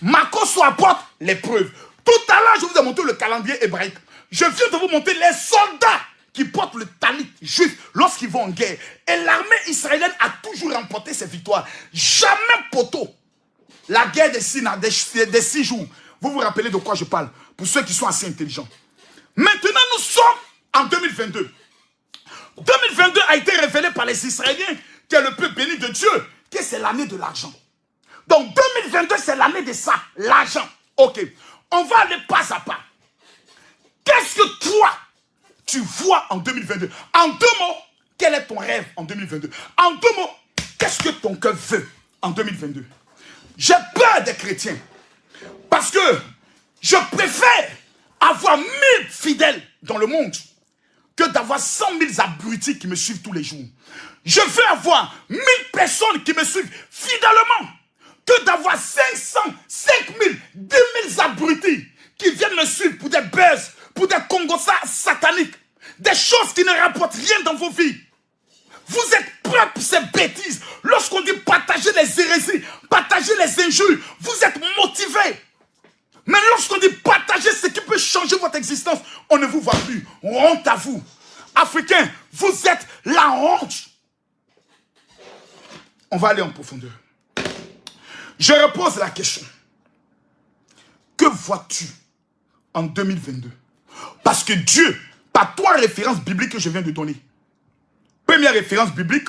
Makoso apporte les preuves. Tout à l'heure, je vous ai montré le calendrier hébraïque. Je viens de vous montrer les soldats qui portent le talit juif lorsqu'ils vont en guerre. Et l'armée israélienne a toujours remporté ses victoires. Jamais poteau. La guerre des 6 jours. Vous vous rappelez de quoi je parle? Pour ceux qui sont assez intelligents. Maintenant, nous sommes en 2022. 2022 a été révélé par les Israéliens, qui est le peuple béni de Dieu, que c'est l'année de l'argent. Donc 2022, c'est l'année de ça, l'argent. Ok, on va aller pas à pas. Qu'est-ce que toi, tu vois en 2022? En deux mots, quel est ton rêve en 2022? En deux mots, qu'est-ce que ton cœur veut en 2022? J'ai peur des chrétiens, parce que je préfère avoir 1000 fidèles dans le monde que d'avoir 100 000 abrutis qui me suivent tous les jours. Je veux avoir 1000 personnes qui me suivent fidèlement que d'avoir 500, 5000, 20 000 abrutis qui viennent me suivre pour des buzz, pour des congosas sataniques, des choses qui ne rapportent rien dans vos vies. Vous êtes prêts pour ces bêtises. Lorsqu'on dit partager les hérésies, partager les injures, vous êtes motivés. Mais lorsqu'on dit partager ce qui peut changer votre existence, on ne vous voit plus. Honte à vous. Africains, vous êtes la honte. On va aller en profondeur. Je repose la question. Que vois-tu en 2022? Parce que Dieu, par 3 références bibliques que je viens de donner. Première référence biblique,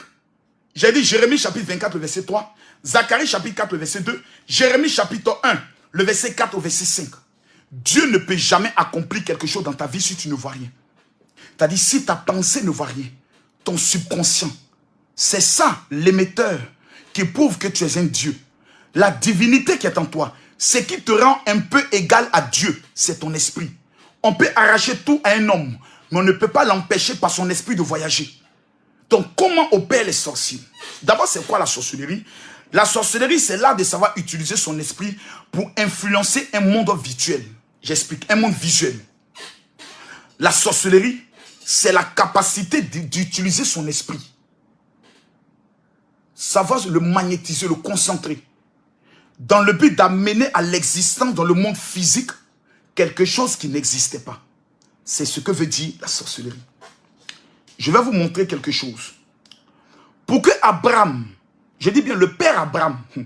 j'ai dit Jérémie chapitre 24, le verset 3. Zacharie chapitre 4, le verset 2. Jérémie chapitre 1. Le verset 4 au verset 5. Dieu ne peut jamais accomplir quelque chose dans ta vie si tu ne vois rien. C'est-à-dire, si ta pensée ne voit rien, ton subconscient, c'est ça l'émetteur qui prouve que tu es un Dieu. La divinité qui est en toi, ce qui te rend un peu égal à Dieu, c'est ton esprit. On peut arracher tout à un homme, mais on ne peut pas l'empêcher par son esprit de voyager. Donc, comment opèrent les sorciers? D'abord, c'est quoi la sorcellerie? La sorcellerie, c'est l'art de savoir utiliser son esprit pour influencer un monde virtuel. J'explique, un monde visuel. La sorcellerie, c'est la capacité d'utiliser son esprit. Savoir le magnétiser, le concentrer. Dans le but d'amener à l'existence dans le monde physique quelque chose qui n'existait pas. C'est ce que veut dire la sorcellerie. je vais vous montrer quelque chose. Pour que Abraham, je dis bien le père Abraham, oh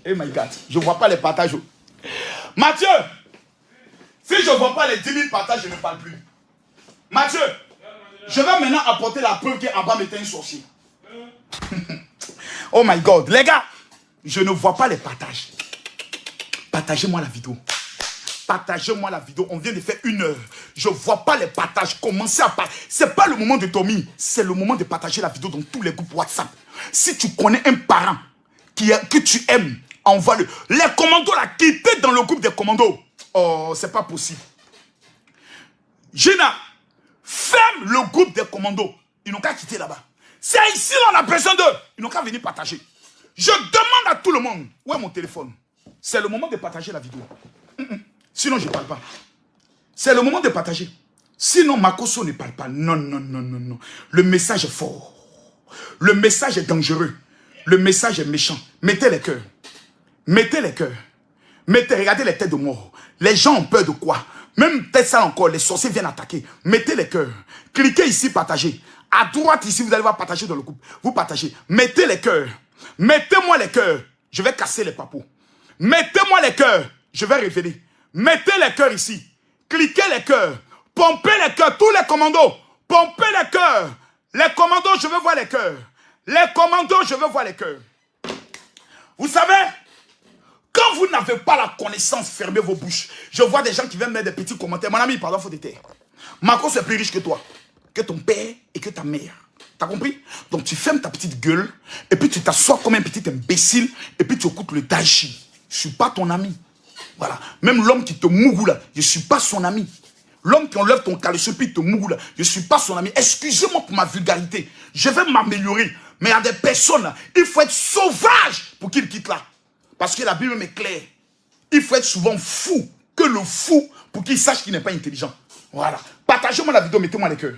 my God, je ne vois pas les partages. Mathieu, si je ne vois pas les 10 000 partages, je ne parle plus. Mathieu, je vais maintenant apporter la preuve qu'Abraham était un sorcier. Oh my God, les gars, je ne vois pas les partages. Partagez-moi la vidéo. Partagez-moi la vidéo. On vient de faire 1 heure. Je ne vois pas les partages. Commencez à partager. Ce n'est pas le moment de dormir. C'est le moment de partager la vidéo dans tous les groupes WhatsApp. Si tu connais un parent que tu aimes, envoie-le. Les commandos là, qui étaient dans le groupe des commandos. Oh, c'est pas possible. Gina, ferme le groupe des commandos. Ils n'ont qu'à quitter là-bas. C'est ici on a besoin d'eux. Ils n'ont qu'à venir partager. Je demande à tout le monde. Où est mon téléphone? C'est le moment de partager la vidéo. Sinon, je ne parle pas. C'est le moment de partager. Sinon, Makoso ne parle pas. Non, non, non, non, non. Le message est fort. Le message est dangereux. Le message est méchant. Mettez les cœurs. Mettez les cœurs. Mettez, regardez les têtes de mort. Les gens ont peur de quoi? Même peut-être ça encore, les sorciers viennent attaquer. Mettez les cœurs. Cliquez ici, partagez. À droite ici, vous allez voir partager dans le groupe. Vous partagez. Mettez les cœurs. Mettez-moi les cœurs. Je vais casser les papous. Mettez-moi les cœurs. Je vais révéler. Mettez les cœurs ici. Cliquez les cœurs. Pompez les cœurs. Tous les commandos. Pompez les cœurs. Les commandos, je veux voir les cœurs. Les commandos, je veux voir les cœurs. Vous savez, quand vous n'avez pas la connaissance, fermez vos bouches. Je vois des gens qui viennent mettre des petits commentaires. Mon ami, pardon, faut te taire. Marcos est plus riche que toi, que ton père et que ta mère. T'as compris? Donc tu fermes ta petite gueule et puis tu t'assois comme un petit imbécile et puis tu écoutes le dashi. Je ne suis pas ton ami. Voilà. Même l'homme qui te mougou là, je ne suis pas son ami. L'homme qui enlève ton caleçon puis te mougou là, je ne suis pas son ami. Excusez-moi pour ma vulgarité. Je vais m'améliorer. Mais il y a des personnes là, il faut être sauvage pour qu'ils quittent là. Parce que la Bible est claire. Il faut être souvent fou que le fou pour qu'il sache qu'il n'est pas intelligent. Voilà. Partagez-moi la vidéo, mettez-moi les cœurs.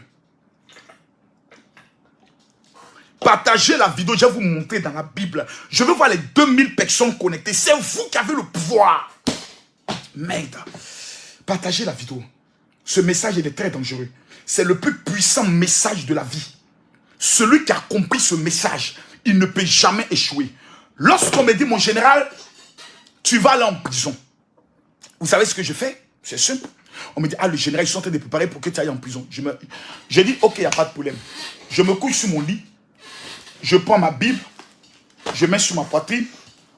Partagez la vidéo, je vais vous montrer dans la Bible. Je veux voir les 2000 personnes connectées. C'est vous qui avez le pouvoir. Merde. Partagez la vidéo. Ce message il est très dangereux. C'est le plus puissant message de la vie. Celui qui a compris ce message, il ne peut jamais échouer. Lorsqu'on me dit, mon général, tu vas aller en prison. Vous savez ce que je fais? C'est simple. On me dit, ah, le général, ils sont en train de préparer pour que tu ailles en prison. J'ai dit, ok, il n'y a pas de problème. Je me couche sur mon lit. Je prends ma Bible. Je mets sur ma poitrine.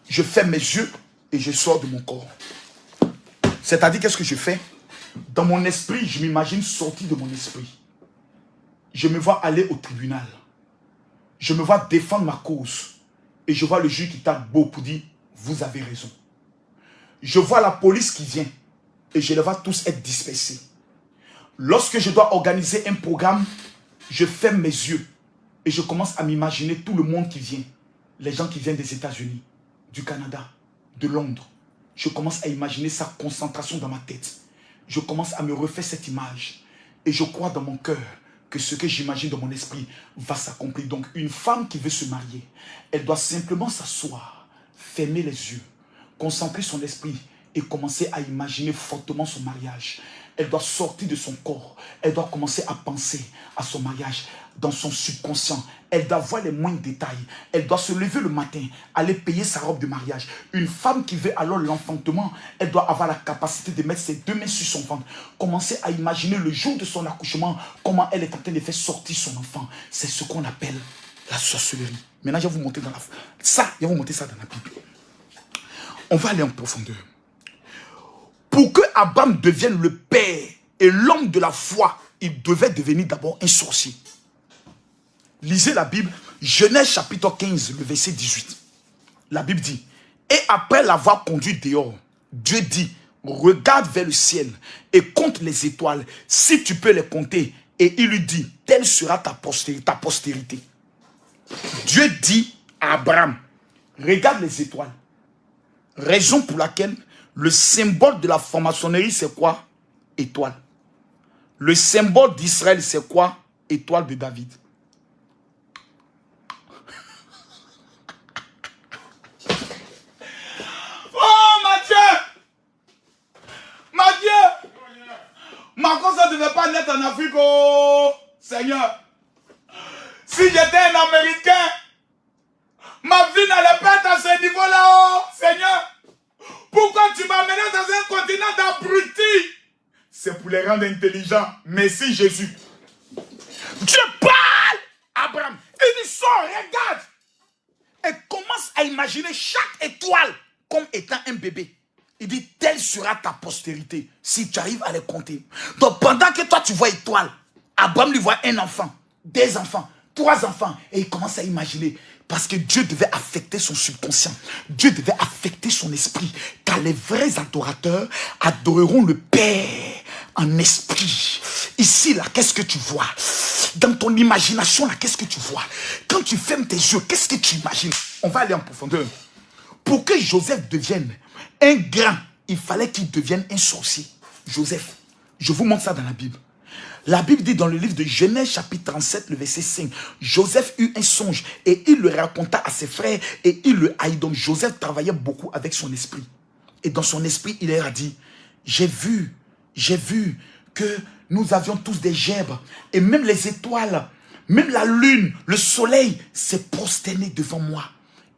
Je ferme mes yeux et je sors de mon corps. C'est-à-dire, qu'est-ce que je fais? Dans mon esprit, je m'imagine sortir de mon esprit. Je me vois aller au tribunal. Je me vois défendre ma cause. Et je vois le juge qui tape beau pour dire, vous avez raison. Je vois la police qui vient. Et je les vois tous être dispersés. Lorsque je dois organiser un programme, je ferme mes yeux. Et je commence à m'imaginer tout le monde qui vient. Les gens qui viennent des États-Unis, du Canada, de Londres. Je commence à imaginer sa concentration dans ma tête. Je commence à me refaire cette image. Et je crois dans mon cœur que ce que j'imagine dans mon esprit va s'accomplir. Donc une femme qui veut se marier, elle doit simplement s'asseoir, fermer les yeux, concentrer son esprit et commencer à imaginer fortement son mariage. Elle doit sortir de son corps. Elle doit commencer à penser à son mariage dans son subconscient. Elle doit voir les moindres détails. Elle doit se lever le matin, aller payer sa robe de mariage. Une femme qui veut alors l'enfantement, elle doit avoir la capacité de mettre ses 2 mains sur son ventre. Commencer à imaginer le jour de son accouchement, comment elle est en train de faire sortir son enfant. C'est ce qu'on appelle la sorcellerie. Maintenant, je vais vous montrer dans la... Ça, je vais vous montrer ça dans la Bible. On va aller en profondeur. Pour que Abraham devienne le père et l'homme de la foi, il devait devenir d'abord un sorcier. Lisez la Bible, Genèse chapitre 15, le verset 18. La Bible dit, et après l'avoir conduit dehors, Dieu dit, regarde vers le ciel et compte les étoiles, si tu peux les compter. Et il lui dit, telle sera ta postérité. Dieu dit à Abraham, regarde les étoiles. Raison pour laquelle le symbole de la franc-maçonnerie, c'est quoi? Étoile. Le symbole d'Israël, c'est quoi? Étoile de David. Oh, Mathieu! Mathieu! Marcos, ça ne devait pas naître en Afrique, oh Seigneur! rende intelligent. Merci Jésus. Dieu parle à Abraham. Il dit, sors, regarde. Et commence à imaginer chaque étoile comme étant un bébé. Il dit, telle sera ta postérité si tu arrives à les compter. Donc pendant que toi tu vois étoile, Abraham lui voit un enfant, 2 enfants, 3 enfants. Et il commence à imaginer. Parce que Dieu devait affecter son subconscient. Dieu devait affecter son esprit. Car les vrais adorateurs adoreront le Père en esprit. Ici, là, qu'est-ce que tu vois? Dans ton imagination, là, qu'est-ce que tu vois? Quand tu fermes tes yeux, qu'est-ce que tu imagines? On va aller en profondeur. Pour que Joseph devienne un grand, il fallait qu'il devienne un sorcier. Joseph, je vous montre ça dans la Bible. La Bible dit dans le livre de Genèse chapitre 37, le verset 5, Joseph eut un songe et il le raconta à ses frères et il le haït. Donc Joseph travaillait beaucoup avec son esprit. Et dans son esprit, il leur a dit, j'ai vu que nous avions tous des gerbes et même les étoiles, même la lune, le soleil s'est prosterné devant moi.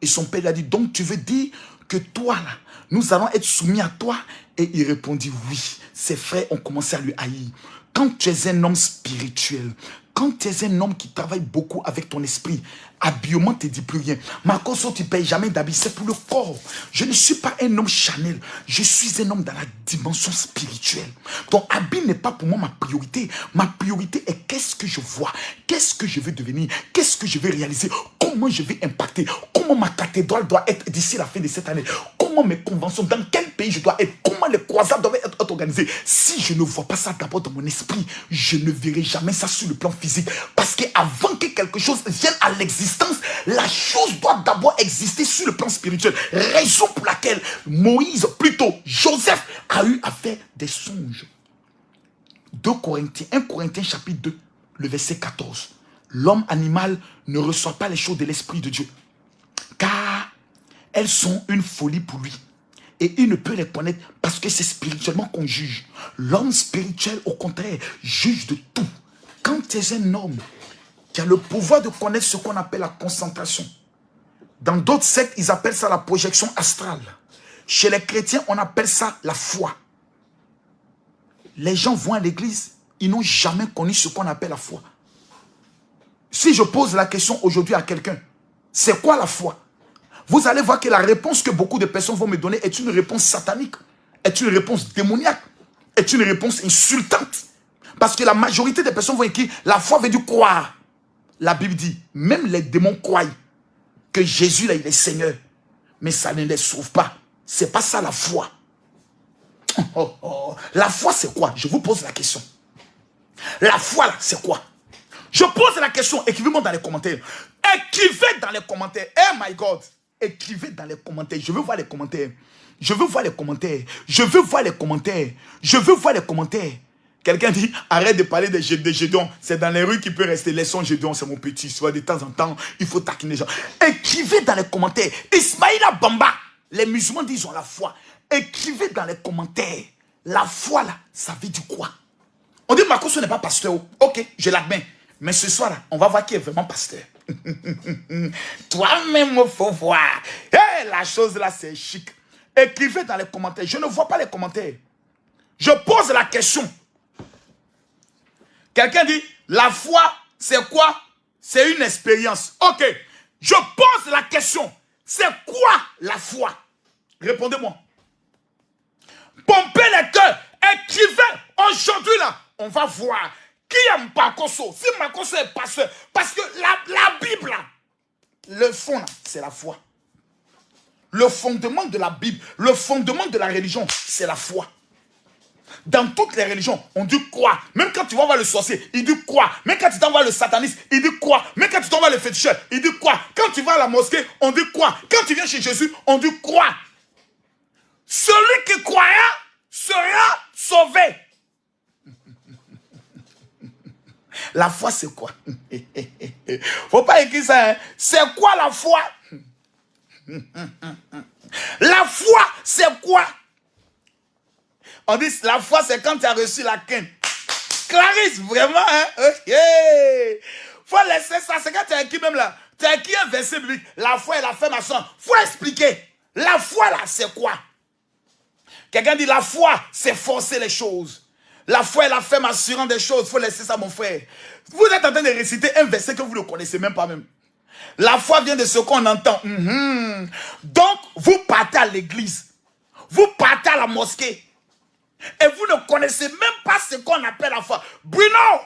Et son père lui a dit, donc tu veux dire que toi, là, nous allons être soumis à toi? Et il répondit, oui. Ses frères ont commencé à lui haïr. Quand tu es un homme spirituel, quand tu es un homme qui travaille beaucoup avec ton esprit, habillement ne te dit plus rien. Marcoso, tu ne payes jamais d'habits, c'est pour le corps. Je ne suis pas un homme Chanel, je suis un homme dans la dimension spirituelle. Ton habit n'est pas pour moi ma priorité. Ma priorité est qu'est-ce que je vois, qu'est-ce que je veux devenir, qu'est-ce que je veux réaliser, comment je vais impacter, comment ma cathédrale doit être d'ici la fin de cette année, comment mes conventions, dans quel pays je dois être, comment les croisades doivent être organisées. Si je ne vois pas ça d'abord dans mon esprit, je ne verrai jamais ça sur le plan physique. Parce qu'avant que quelque chose vienne à l'existence, la chose doit d'abord exister sur le plan spirituel. Raison pour laquelle Moïse, plutôt Joseph, a eu à faire des songes. 1 Corinthiens chapitre 2, le verset 14. L'homme animal ne reçoit pas les choses de l'esprit de Dieu, car elles sont une folie pour lui. Et il ne peut les connaître parce que c'est spirituellement qu'on juge. L'homme spirituel, au contraire, juge de tout. Quand tu es un homme qui a le pouvoir de connaître ce qu'on appelle la concentration, dans d'autres sectes, ils appellent ça la projection astrale. Chez les chrétiens, on appelle ça la foi. Les gens vont à l'église, ils n'ont jamais connu ce qu'on appelle la foi. Si je pose la question aujourd'hui à quelqu'un, c'est quoi la foi? Vous allez voir que la réponse que beaucoup de personnes vont me donner est une réponse satanique, est une réponse démoniaque, est une réponse insultante. Parce que la majorité des personnes vont écrire, la foi veut dire croire. La Bible dit, même les démons croient que Jésus là, il est Seigneur. Mais ça ne les sauve pas. C'est pas ça la foi. La foi c'est quoi? Je vous pose la question. La foi là, c'est quoi? Je pose la question, écrivez-moi dans les commentaires. Écrivez dans les commentaires. Oh my God. Écrivez dans les commentaires. Je veux voir les commentaires. Je veux voir les commentaires. Je veux voir les commentaires. Je veux voir les commentaires. Quelqu'un dit, arrête de parler de Gédéon. C'est dans les rues qu'il peut rester. Laissons Gédéon, c'est mon petit. Soit de temps en temps, il faut taquiner les gens. Écrivez dans les commentaires. Ismaïla Bamba. Les musulmans disent, ils ont la foi. Écrivez dans les commentaires. La foi, là, ça veut dire quoi? On dit, Marco, ce n'est pas pasteur. Ok, je l'admets. Mais ce soir, là, on va voir qui est vraiment pasteur. Toi-même, il faut voir. Hey, la chose là, c'est chic. Écrivez dans les commentaires. Je ne vois pas les commentaires. Je pose la question. Quelqu'un dit, la foi, c'est quoi? C'est une expérience. Ok. Je pose la question. C'est quoi la foi? Répondez-moi. Pompez les cœurs. Écrivez. Aujourd'hui, là, on va voir. Qui aime Makoso? Si Makoso est pasteur, parce que la Bible, là, le fond, là, c'est la foi. Le fondement de la Bible, le fondement de la religion, c'est la foi. Dans toutes les religions, on dit quoi? Même quand tu vas voir le sorcier, il dit quoi? Même quand tu vas voir le sataniste, il dit quoi? Même quand tu vas voir le féticheur, il dit quoi? Quand tu vas à la mosquée, on dit quoi? Quand tu viens chez Jésus, on dit quoi? Celui qui croira sera sauvé. La foi, c'est quoi? Faut pas écrire ça. Hein? C'est quoi la foi? La foi, c'est quoi? On dit la foi, c'est quand tu as reçu la quinte. Clarisse, vraiment, hein? Okay. Faut laisser ça. C'est quand tu as écrit même là. Tu as écrit un verset biblique. La foi est la ferme à sang. Faut expliquer. La foi, là, c'est quoi? Quelqu'un dit la foi, c'est forcer les choses. La foi est la ferme assurant des choses. Il faut laisser ça, mon frère. Vous êtes en train de réciter un verset que vous ne connaissez même pas même. La foi vient de ce qu'on entend. Donc, vous partez à l'église. Vous partez à la mosquée. Et vous ne connaissez même pas ce qu'on appelle la foi. Bruno,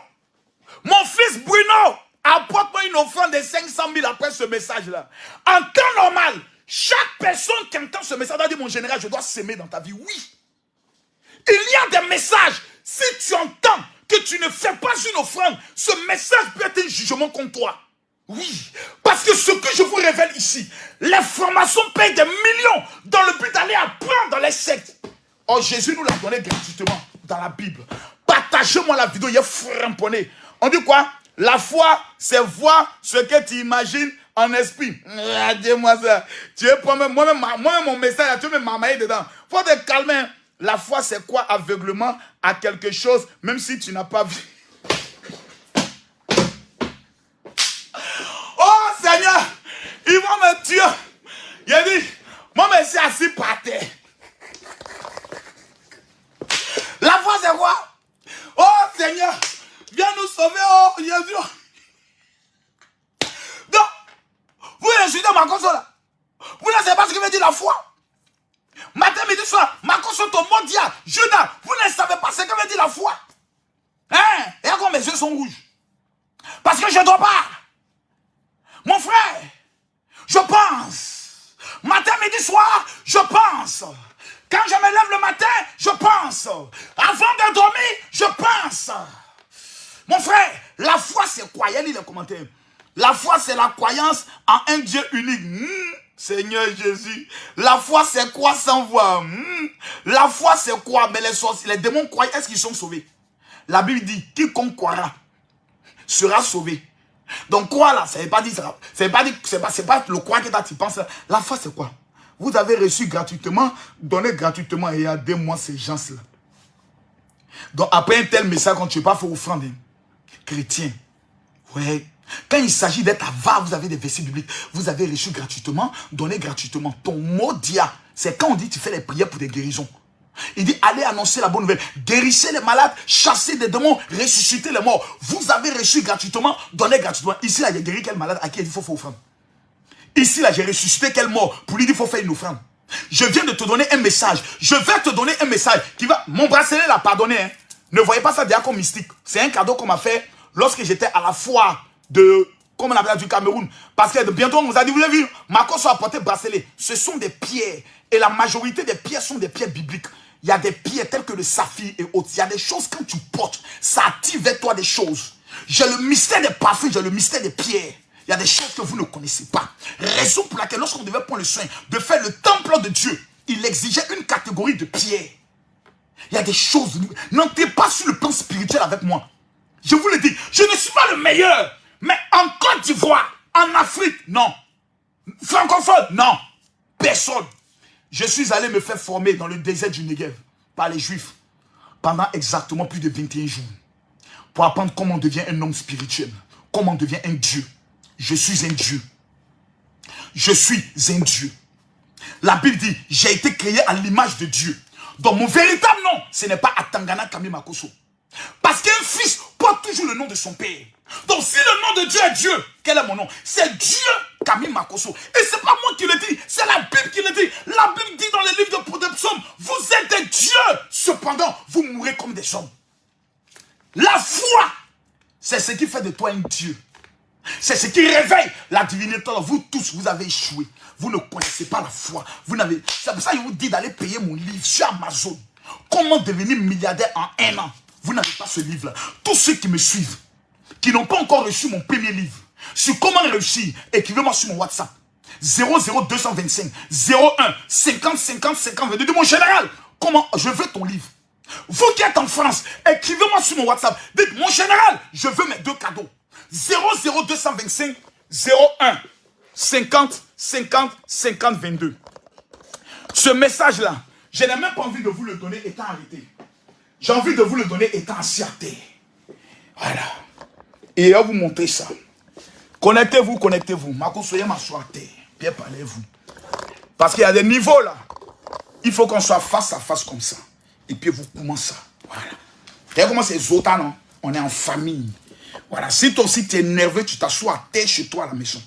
mon fils Bruno, apporte-moi une offrande de 500 000 après ce message-là. En temps normal, chaque personne qui entend ce message doit dire, mon général, je dois s'aimer dans ta vie. Oui. Il y a des messages. Si tu entends que tu ne fais pas une offrande, ce message peut être un jugement contre toi. Oui. Parce que ce que je vous révèle ici, les formations payent des millions dans le but d'aller apprendre dans les sectes. Oh, Jésus nous l'a donné gratuitement dans la Bible. Partagez-moi la vidéo, il est framponné. On dit quoi? La foi, c'est voir ce que tu imagines en esprit. Dis-moi ça. Tu veux prendre moi-même mon message, tu veux me marmailler dedans. Faut te calmer. La foi, c'est quoi? Aveuglement à quelque chose, même si tu n'as pas vu. Oh Seigneur, ils vont me tuer. Il a dit, moi, je suis assis par terre. La foi, c'est quoi? Oh Seigneur, viens nous sauver, oh Jésus. Donc, vous insultez ma console. Vous ne savez pas ce que veut dire la foi. Matin, midi, soir, ma console mondial, Judas, vous ne savez pas ce que veut dire la foi. Hein? Et encore mes yeux sont rouges. Parce que je ne dois pas. Mon frère, je pense. Matin, midi, soir, je pense. Quand je me lève le matin, je pense. Avant de dormir, je pense. Mon frère, la foi c'est quoi? Il y a les commentaires. La foi c'est la croyance en un Dieu unique. Seigneur Jésus. La foi c'est quoi sans voir? La foi c'est quoi? Mais les démons croient, est-ce qu'ils sont sauvés? La Bible dit, quiconque croira sera sauvé. Donc croire là, ça ne veut pas dire, c'est pas le croire que tu penses. La foi c'est quoi? Vous avez reçu gratuitement, donné gratuitement, et aidez-moi ces gens-là. Donc après un tel message, quand tu ne veux pas faire offrande, chrétien, ouais. Quand il s'agit d'être avare, vous avez des versets bibliques, vous avez reçu gratuitement, donné gratuitement. Ton mot dia, c'est quand on dit tu fais les prières pour des guérisons. Il dit allez annoncer la bonne nouvelle, guérissez les malades, chassez des démons, ressuscitez les morts. Vous avez reçu gratuitement, donné gratuitement. Ici là, il y a guéri quel malade à qui il faut faire offrande. Ici, là, j'ai ressuscité quel mort pour lui dire qu'il faut faire une offrande. Je viens de te donner un message. Je vais te donner un message qui va... Mon bracelet l'a pardonné. Hein. Ne voyez pas ça déjà comme mystique. C'est un cadeau qu'on m'a fait lorsque j'étais à la foire de... Comment on appelle ça, du Cameroun. Parce que bientôt, on nous a dit, vous avez vu, Marcos a apporté bracelet. Ce sont des pierres. Et la majorité des pierres sont des pierres bibliques. Il y a des pierres telles que le saphir et autres. Il y a des choses, quand tu portes, ça active vers toi des choses. J'ai le mystère des parfums, j'ai le mystère des pierres. Il y a des choses que vous ne connaissez pas. Raison pour laquelle, lorsqu'on devait prendre le soin de faire le temple de Dieu, il exigeait une catégorie de pierres. Il y a des choses. N'entrez pas sur le plan spirituel avec moi. Je vous le dis, je ne suis pas le meilleur. Mais en Côte d'Ivoire, en Afrique, non. Francophone, non. Personne. Je suis allé me faire former dans le désert du Negev par les Juifs pendant exactement plus de 21 jours. Pour apprendre comment on devient un homme spirituel. Comment on devient un Dieu. Je suis un Dieu. Je suis un Dieu. La Bible dit, j'ai été créé à l'image de Dieu. Donc mon véritable nom, ce n'est pas Atangana Kami Makoso. Parce qu'un fils porte toujours le nom de son père. Donc si le nom de Dieu est Dieu, quel est mon nom? C'est Dieu Kami Makoso. Et c'est pas moi qui le dis, c'est la Bible qui le dit. La Bible dit dans les livres de psaumes, vous êtes des dieux. Cependant, vous mourrez comme des hommes. La foi, c'est ce qui fait de toi un Dieu. C'est ce qui réveille la divinité. Vous tous, vous avez échoué. Vous ne connaissez pas la foi. C'est pour ça que je vous dis d'aller payer mon livre sur Amazon. Comment devenir milliardaire en 1 an. Vous n'avez pas ce livre-là. Tous ceux qui me suivent, qui n'ont pas encore reçu mon premier livre, sur comment réussir, écrivez-moi sur mon WhatsApp. 00225 01 50 50 50 22. Dites mon général, comment je veux ton livre. Vous qui êtes en France, écrivez-moi sur mon WhatsApp. Dites mon général, je veux mes 2 cadeaux. 00225 01 50 50 50 22. Ce message-là, je n'ai même pas envie de vous le donner étant arrêté. J'ai envie de vous le donner étant assis à terre. Voilà. Et je vais vous montrer ça. Connectez-vous, connectez-vous. Marco, soyez m'asseoir à terre. Pierre, parlez-vous. Parce qu'il y a des niveaux là. Il faut qu'on soit face à face comme ça. Et puis vous commencez ça. Voilà. Tu comment c'est Zota, non? On est en famille. Voilà, si toi aussi tu es nerveux, tu t'assois à terre chez toi à la maison.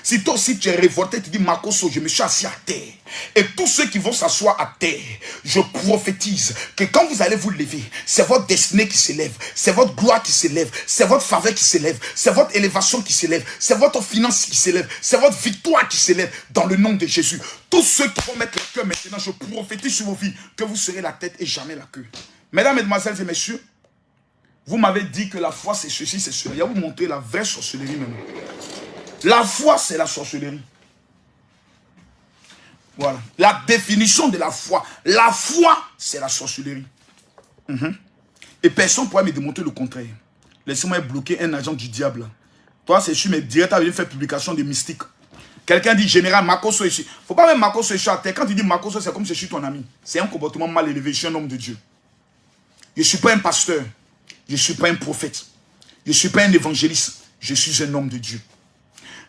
Si toi aussi tu es révolté, tu dis Makoso, je me suis assis à terre. Et tous ceux qui vont s'asseoir à terre, je prophétise que quand vous allez vous lever, c'est votre destinée qui s'élève, c'est votre gloire qui s'élève, c'est votre faveur qui s'élève, c'est votre élévation qui s'élève, c'est votre finance qui s'élève, c'est votre victoire qui s'élève dans le nom de Jésus. Tous ceux qui vont mettre le cœur maintenant, je prophétise sur vos vies que vous serez la tête et jamais la queue. Mesdames, mesdemoiselles et messieurs, vous m'avez dit que la foi c'est ceci, c'est cela. Je vais vous montrer la vraie sorcellerie maintenant. La foi, c'est la sorcellerie. Voilà. La définition de la foi. La foi, c'est la sorcellerie. Et personne ne pourra me démontrer le contraire. Laissez-moi bloquer un agent du diable. Toi, c'est sûr, mais direct à venir faire publication de mystique. Quelqu'un dit général Makoso ici. Il ne faut pas mettre Makoso ici à terre. Quand tu dis Makoso, c'est comme si je suis ton ami. C'est un comportement mal élevé. Je suis un homme de Dieu. Je ne suis pas un pasteur. Je ne suis pas un prophète. Je ne suis pas un évangéliste. Je suis un homme de Dieu.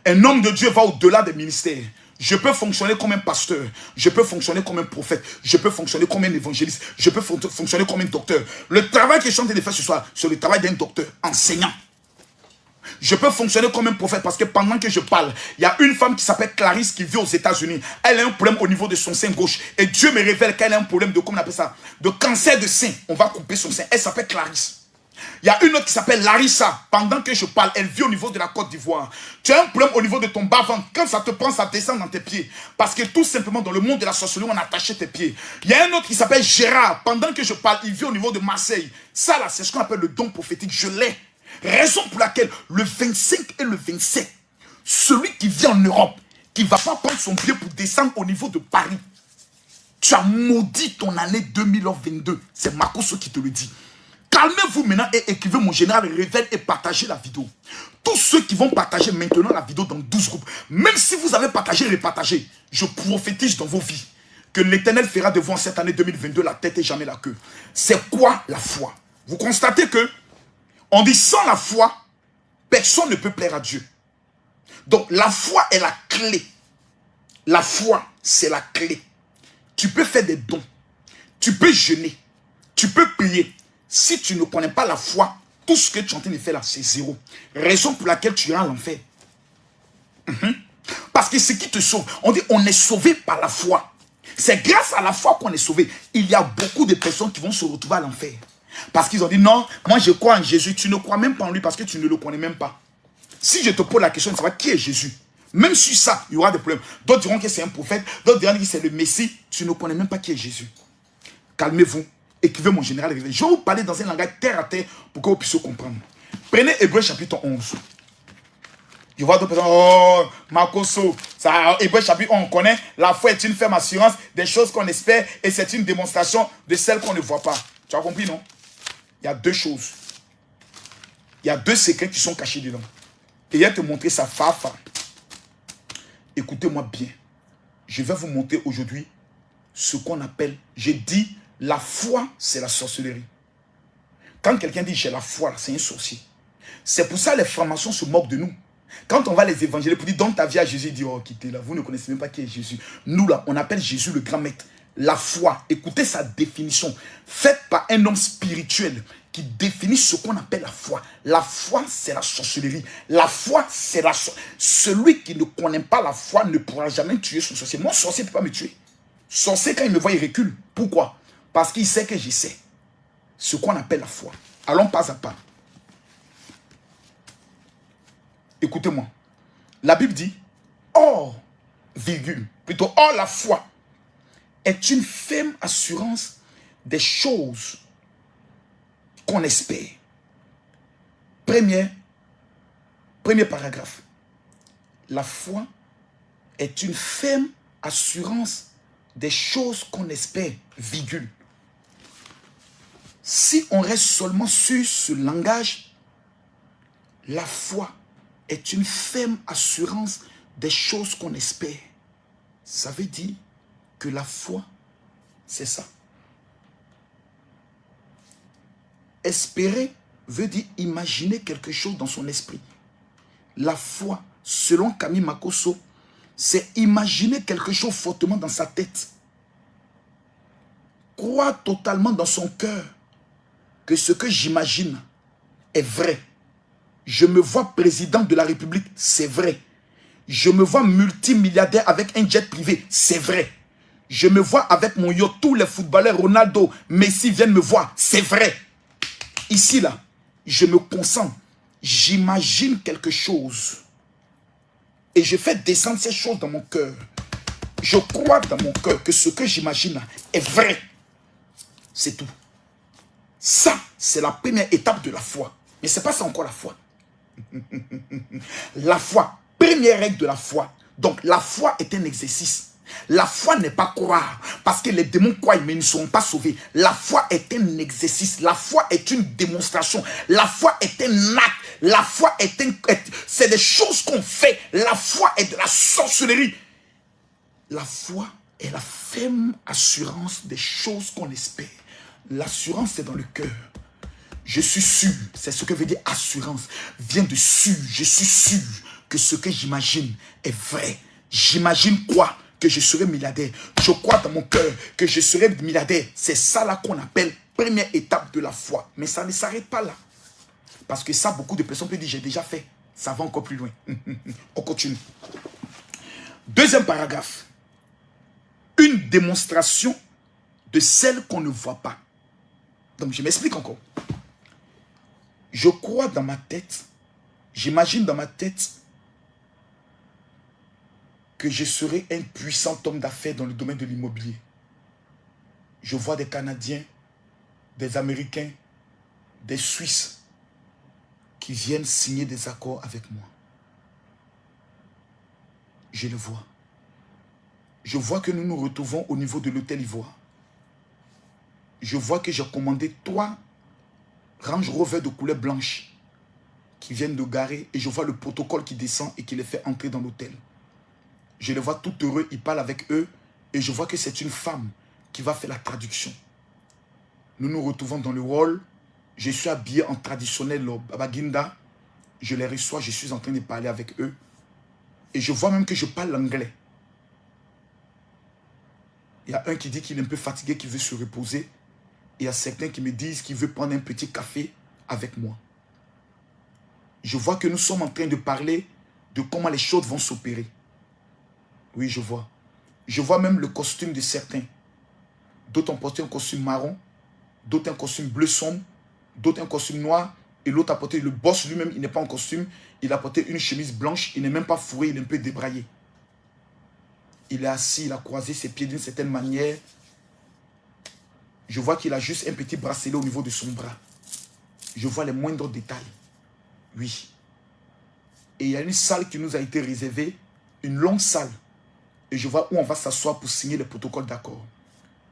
Un homme de Dieu va au-delà des ministères. Je peux fonctionner comme un pasteur. Je peux fonctionner comme un prophète. Je peux fonctionner comme un évangéliste. Je peux fonctionner comme un docteur. Le travail que je suis en train de faire ce soir, c'est le travail d'un docteur, enseignant. Je peux fonctionner comme un prophète parce que pendant que je parle, il y a une femme qui s'appelle Clarisse qui vit aux États-Unis. Elle a un problème au niveau de son sein gauche. Et Dieu me révèle qu'elle a un problème de, comment on appelle ça, de cancer de sein. On va couper son sein. Elle s'appelle Clarisse. Il y a une autre qui s'appelle Larissa. Pendant que je parle, elle vit au niveau de la Côte d'Ivoire. Tu as un problème au niveau de ton bas-ventre. Quand ça te prend, ça descend dans tes pieds. Parce que tout simplement, dans le monde de la sorcellerie, on a attaché tes pieds. Il y a un autre qui s'appelle Gérard. Pendant que je parle, il vit au niveau de Marseille. Ça là, c'est ce qu'on appelle le don prophétique. Je l'ai. Raison pour laquelle le 25 et le 27, celui qui vit en Europe, qui ne va pas prendre son pied pour descendre au niveau de Paris, tu as maudit ton année 2022. C'est Makoso qui te le dit. Calmez-vous maintenant et écrivez mon général révèle et partagez la vidéo. Tous ceux qui vont partager maintenant la vidéo dans 12 groupes, même si vous avez partagé et repartagé, je prophétise dans vos vies que l'Éternel fera de vous en cette année 2022 la tête et jamais la queue. C'est quoi la foi? Vous constatez que on dit sans la foi, personne ne peut plaire à Dieu. Donc la foi est la clé. La foi, c'est la clé. Tu peux faire des dons. Tu peux jeûner. Tu peux prier. Si tu ne connais pas la foi, tout ce que tu es en train de faire là, c'est zéro. Raison pour laquelle tu iras à l'enfer. Parce que ce qui te sauve, on dit on est sauvé par la foi. C'est grâce à la foi qu'on est sauvé. Il y a beaucoup de personnes qui vont se retrouver à l'enfer. Parce qu'ils ont dit non, moi je crois en Jésus. Tu ne crois même pas en lui parce que tu ne le connais même pas. Si je te pose la question de savoir qui est Jésus, même sur ça, il y aura des problèmes. D'autres diront que c'est un prophète, d'autres diront que c'est le Messie. Tu ne connais même pas qui est Jésus. Calmez-vous. Écrivez mon général. Je vais vous parler dans un langage terre à terre pour que vous puissiez comprendre. Prenez Hébreux chapitre 11. Je vois d'autres personnes, oh, Makoso, ça, Hébreux chapitre 11, on connaît, la foi est une ferme assurance des choses qu'on espère et c'est une démonstration de celles qu'on ne voit pas. Tu as compris, non? Il y a deux choses. Il y a deux secrets qui sont cachés dedans. Et il va te montrer ça, Fafa. Écoutez-moi bien. Je vais vous montrer aujourd'hui ce qu'on appelle, j'ai dit, la foi, c'est la sorcellerie. Quand quelqu'un dit j'ai la foi, c'est un sorcier. C'est pour ça que les francs-maçons se moquent de nous. Quand on va les évangéliser pour dire donne ta vie à Jésus, ils disent oh quittez là, vous ne connaissez même pas qui est Jésus. Nous là, on appelle Jésus le grand maître. La foi, écoutez sa définition, faite par un homme spirituel qui définit ce qu'on appelle la foi. La foi, c'est la sorcellerie. La foi, c'est la sorcellerie. Celui qui ne connaît pas la foi ne pourra jamais tuer son sorcier. Mon sorcier ne peut pas me tuer. Sorcier, quand il me voit, il recule. Pourquoi? Parce qu'il sait que je sais ce qu'on appelle la foi. Allons pas à pas. Écoutez-moi. La Bible dit, or, virgule, plutôt, or la foi est une ferme assurance des choses qu'on espère. Premier paragraphe. La foi est une ferme assurance des choses qu'on espère, virgule. Si on reste seulement sur ce langage, la foi est une ferme assurance des choses qu'on espère. Ça veut dire que la foi, c'est ça. Espérer veut dire imaginer quelque chose dans son esprit. La foi, selon Camille Makoso, c'est imaginer quelque chose fortement dans sa tête. Croire totalement dans son cœur que ce que j'imagine est vrai. Je me vois président de la République, c'est vrai. Je me vois multimilliardaire avec un jet privé, c'est vrai. Je me vois avec mon yacht, tous les footballeurs, Ronaldo, Messi viennent me voir, c'est vrai. Ici, là, je me concentre. J'imagine quelque chose. Et je fais descendre ces choses dans mon cœur. Je crois dans mon cœur que ce que j'imagine est vrai. C'est tout. Ça, c'est la première étape de la foi. Mais ce n'est pas ça encore la foi. La foi, première règle de la foi. Donc la foi est un exercice. La foi n'est pas croire. Parce que les démons croient mais ils ne seront pas sauvés. La foi est un exercice. La foi est une démonstration. La foi est un acte. La foi est c'est des choses qu'on fait. La foi est de la sorcellerie. La foi est la ferme assurance des choses qu'on espère. L'assurance c'est dans le cœur. Je suis sûr, c'est ce que veut dire assurance. Vient de sûr, je suis sûr que ce que j'imagine est vrai. J'imagine quoi? Que je serai milliardaire. Je crois dans mon cœur que je serai milliardaire. C'est ça là qu'on appelle première étape de la foi. Mais ça ne s'arrête pas là. Parce que ça, beaucoup de personnes peuvent dire j'ai déjà fait. Ça va encore plus loin. On continue. Deuxième paragraphe. Une démonstration de celle qu'on ne voit pas. Donc je m'explique encore. Je crois dans ma tête, j'imagine dans ma tête que je serai un puissant homme d'affaires dans le domaine de l'immobilier. Je vois des Canadiens, des Américains, des Suisses qui viennent signer des accords avec moi. Je le vois. Je vois que nous nous retrouvons au niveau de l'hôtel Ivoire. Je vois que j'ai commandé 3 Range Rover de couleur blanche qui viennent de garer et je vois le protocole qui descend et qui les fait entrer dans l'hôtel. Je les vois tout heureux, ils parlent avec eux et je vois que c'est une femme qui va faire la traduction. Nous nous retrouvons dans le hall. Je suis habillé en traditionnel Baginda. Je les reçois, je suis en train de parler avec eux. Et je vois même que je parle l'anglais. Il y a un qui dit qu'il est un peu fatigué, qui veut se reposer. Et il y a certains qui me disent qu'il veut prendre un petit café avec moi. Je vois que nous sommes en train de parler de comment les choses vont s'opérer. Oui, je vois. Je vois même le costume de certains. D'autres ont porté un costume marron, d'autres un costume bleu sombre, d'autres un costume noir, et l'autre a porté, le boss lui-même, il n'est pas en costume, il a porté une chemise blanche, il n'est même pas fourré, il est un peu débraillé. Il est assis, il a croisé ses pieds d'une certaine manière. Je vois qu'il a juste un petit bracelet au niveau de son bras. Je vois les moindres détails. Oui. Et il y a une salle qui nous a été réservée, une longue salle. Et je vois où on va s'asseoir pour signer le protocole d'accord.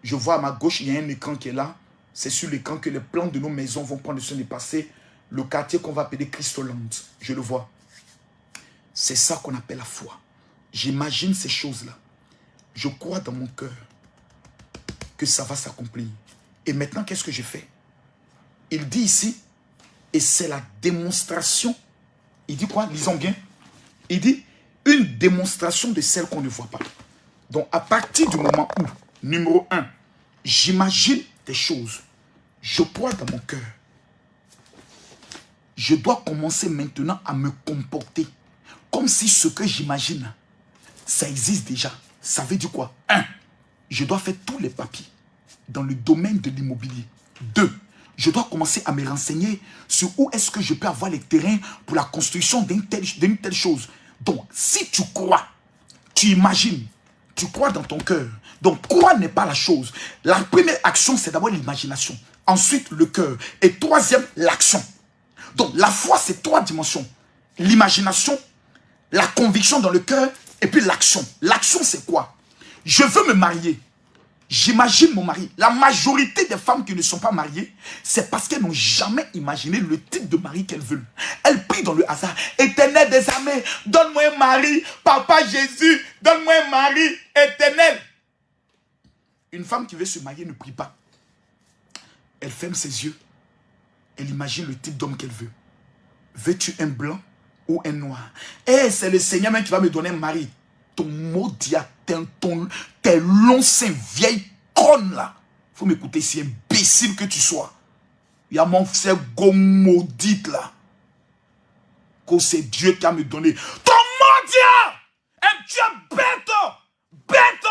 Je vois à ma gauche, il y a un écran qui est là. C'est sur l'écran que les plans de nos maisons vont prendre le soin de passer. Le quartier qu'on va appeler Christoland. Je le vois. C'est ça qu'on appelle la foi. J'imagine ces choses-là. Je crois dans mon cœur que ça va s'accomplir. Et maintenant, qu'est-ce que je fais? Il dit ici, et c'est la démonstration. Il dit quoi? Lisons bien. Il dit, une démonstration de celle qu'on ne voit pas. Donc, à partir du moment où, numéro 1, j'imagine des choses, je crois dans mon cœur, je dois commencer maintenant à me comporter comme si ce que j'imagine, ça existe déjà. Ça veut dire quoi? 1, je dois faire tous les papiers dans le domaine de l'immobilier. 2, je dois commencer à me renseigner sur où est-ce que je peux avoir les terrains pour la construction d'une telle chose. Donc, si tu crois, tu imagines, tu crois dans ton cœur. Donc, croire n'est pas la chose. La première action, c'est d'abord l'imagination. Ensuite, le cœur. Et troisième, l'action. Donc, la foi, c'est 3 dimensions. L'imagination, la conviction dans le cœur, et puis l'action. L'action, c'est quoi? Je veux me marier. J'imagine mon mari. La majorité des femmes qui ne sont pas mariées, c'est parce qu'elles n'ont jamais imaginé le type de mari qu'elles veulent. Elles prient dans le hasard. Éternel des armées, donne-moi un mari. Papa Jésus, donne-moi un mari éternel. Une femme qui veut se marier ne prie pas. Elle ferme ses yeux. Elle imagine le type d'homme qu'elle veut. Veux-tu un blanc ou un noir? Eh, c'est le Seigneur même qui va me donner un mari. Ton maudit, tes longs seins, vieille conne là. Faut m'écouter, si imbécile que tu sois. Il y a mon frère maudite là. Que c'est Dieu qui a me donné. Ton mendiant! Un Dieu bête! Bête!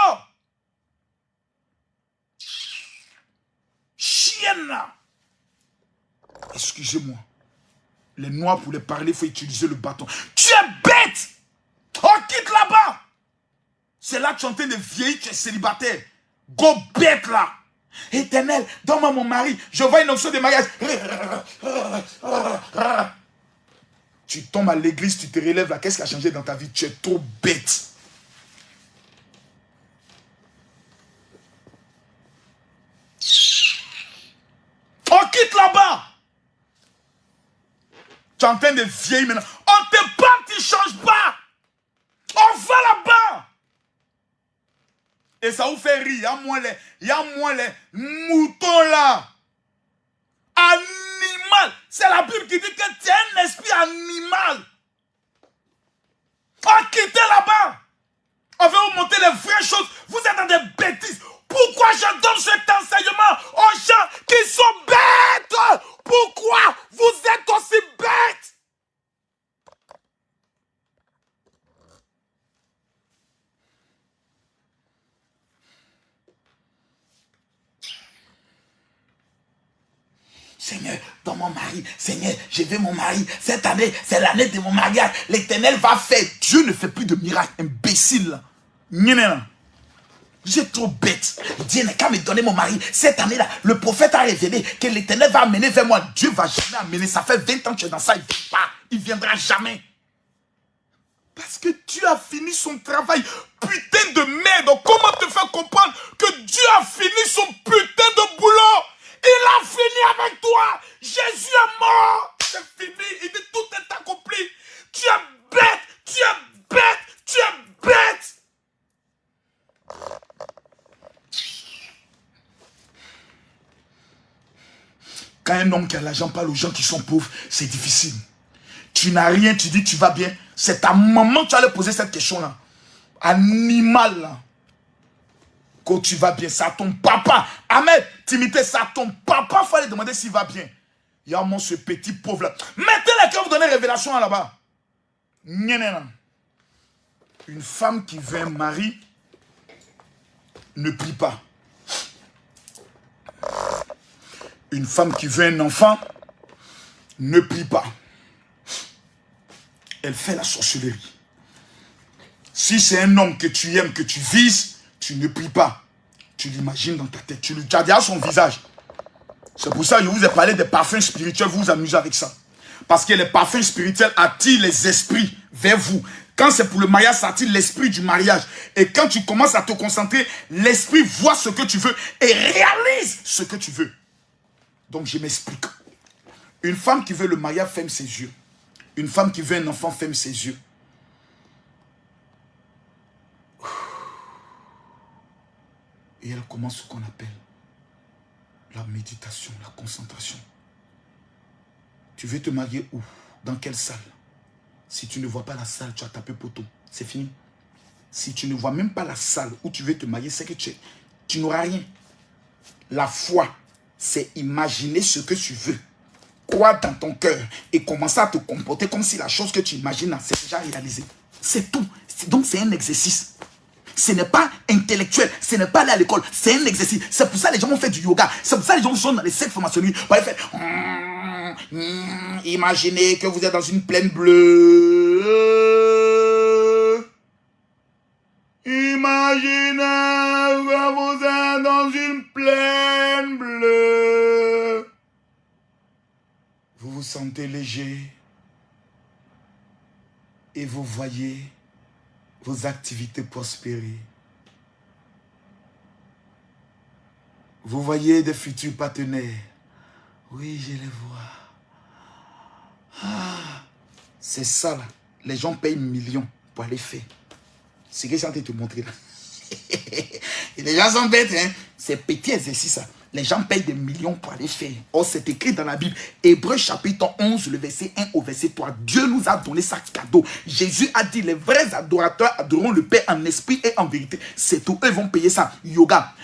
Chienne là! Excusez-moi. Les noirs, pour les parler, il faut utiliser le bâton. Tu es bête! On quitte là-bas! C'est là que tu es en train de vieillir, tu es célibataire. Go bête là! Éternel, donne-moi mon mari. Je vois une option de mariage. Tu tombes à l'église, tu te relèves là. Qu'est-ce qui a changé dans ta vie? Tu es trop bête. On quitte là-bas. Tu es en train de vieillir maintenant. On te parle, tu ne changes pas. On va là-bas. Et ça vous fait rire. Il y a moins les moutons là. Animal. C'est la Bible qui dit que tu es un esprit animal. On quitte là-bas. On va vous montrer les vraies choses. Vous êtes dans des bêtises. Pourquoi je donne cet enseignement aux gens qui sont bêtes? Pourquoi vous êtes aussi bêtes? Seigneur, dans mon mari, Seigneur, je veux mon mari. Cette année, c'est l'année de mon mariage. L'Éternel va faire. Dieu ne fait plus de miracles. Imbécile. Vous êtes trop bête. Dieu n'a qu'à me donner mon mari. Cette année-là, le prophète a révélé que l'Éternel va amener vers moi. Dieu ne va jamais amener. Ça fait 20 ans que tu es dans ça. Il ne vient pas. Il ne viendra jamais. Parce que Dieu a fini son travail. Putain de merde. Comment te faire comprendre que Dieu a fini son putain de boulot? Il a fini avec toi. Jésus est mort. C'est fini. Il dit tout est accompli. Tu es bête. Tu es bête. Tu es bête. Quand un homme qui a l'argent parle aux gens qui sont pauvres, c'est difficile. Tu n'as rien, tu dis tu vas bien. C'est ta maman qui tu allais poser cette question-là. Animal là. Quand tu vas bien, c'est à ton papa. Ahmed, Timothée, c'est à ton papa. Il faut aller demander s'il va bien. Il y a mon ce petit pauvre là. Mettez-le qui va vous donner révélation là-bas. Une femme qui veut un mari ne prie pas. Une femme qui veut un enfant ne prie pas. Elle fait la sorcellerie. Si c'est un homme que tu aimes, que tu vises, tu ne pries pas. Tu l'imagines dans ta tête. Tu lui as déjà son visage. C'est pour ça que je vous ai parlé des parfums spirituels. Vous vous amusez avec ça. Parce que les parfums spirituels attirent les esprits vers vous. Quand c'est pour le mariage, ça attire l'esprit du mariage. Et quand tu commences à te concentrer, l'esprit voit ce que tu veux et réalise ce que tu veux. Donc je m'explique. Une femme qui veut le mariage ferme ses yeux. Une femme qui veut un enfant ferme ses yeux. Et elle commence ce qu'on appelle la méditation, la concentration. Tu veux te marier où? Dans quelle salle? Si tu ne vois pas la salle, tu as tapé poteau. C'est fini. Si tu ne vois même pas la salle où tu veux te marier, c'est que tu n'auras rien. La foi, c'est imaginer ce que tu veux. Croire dans ton cœur et commencer à te comporter comme si la chose que tu imagines, c'est déjà réalisé. C'est tout. Donc c'est un exercice. Ce n'est pas intellectuel, ce n'est pas aller à l'école, c'est un exercice. C'est pour ça que les gens vont faire du yoga. C'est pour ça que les gens sont dans les sectes formationnistes. Imaginez que vous êtes dans une plaine bleue. Imaginez que vous êtes dans une plaine bleue. Vous vous sentez léger et vous voyez vos activités prospérer. Vous voyez des futurs partenaires. Oui, je les vois. Ah, c'est ça là. Les gens payent millions pour aller faire. C'est ce que j'ai envie de te montrer là. Et les gens sont bêtes, hein. C'est petit exercice ça. Les gens payent des millions pour aller faire. Or, c'est écrit dans la Bible. Hébreux chapitre 11, le verset 1 au verset 3. Dieu nous a donné ça cadeau. Jésus a dit, les vrais adorateurs adoreront le Père en esprit et en vérité. C'est tout. Eux vont payer ça. Yoga.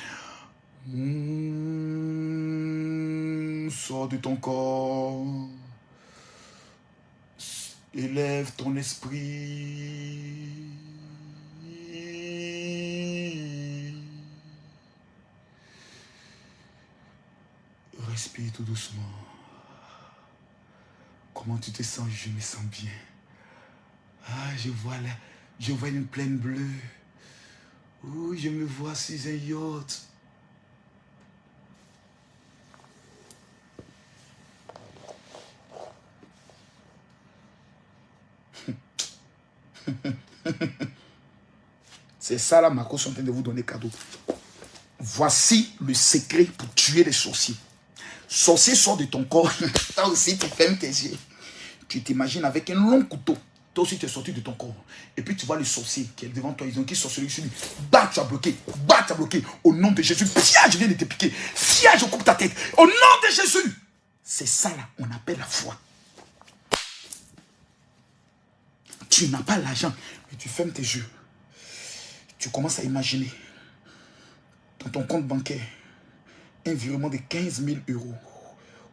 sort de ton corps. Élève ton esprit. Respire tout doucement. Comment tu te sens? Je me sens bien. Ah, je vois une plaine bleue. Oui, je me vois sur un yacht. C'est ça là, Marco, sont en train de vous donner cadeau. Voici le secret pour tuer les sorciers. Sorcier sort de ton corps. Toi aussi, tu fermes tes yeux. Tu t'imagines avec un long couteau. Toi aussi, tu es sorti de ton corps. Et puis, tu vois le sorcier qui est devant toi. Ils ont qui sorcellerie sur lui. Bah, tu as bloqué. Bah, tu as bloqué. Au nom de Jésus. Pia, je viens de te piquer. Pia, je coupe ta tête. Au nom de Jésus. C'est ça là, on appelle la foi. Tu n'as pas l'argent. Mais tu fermes tes yeux. Tu commences à imaginer. Dans ton compte bancaire. Un virement de 15 000 euros.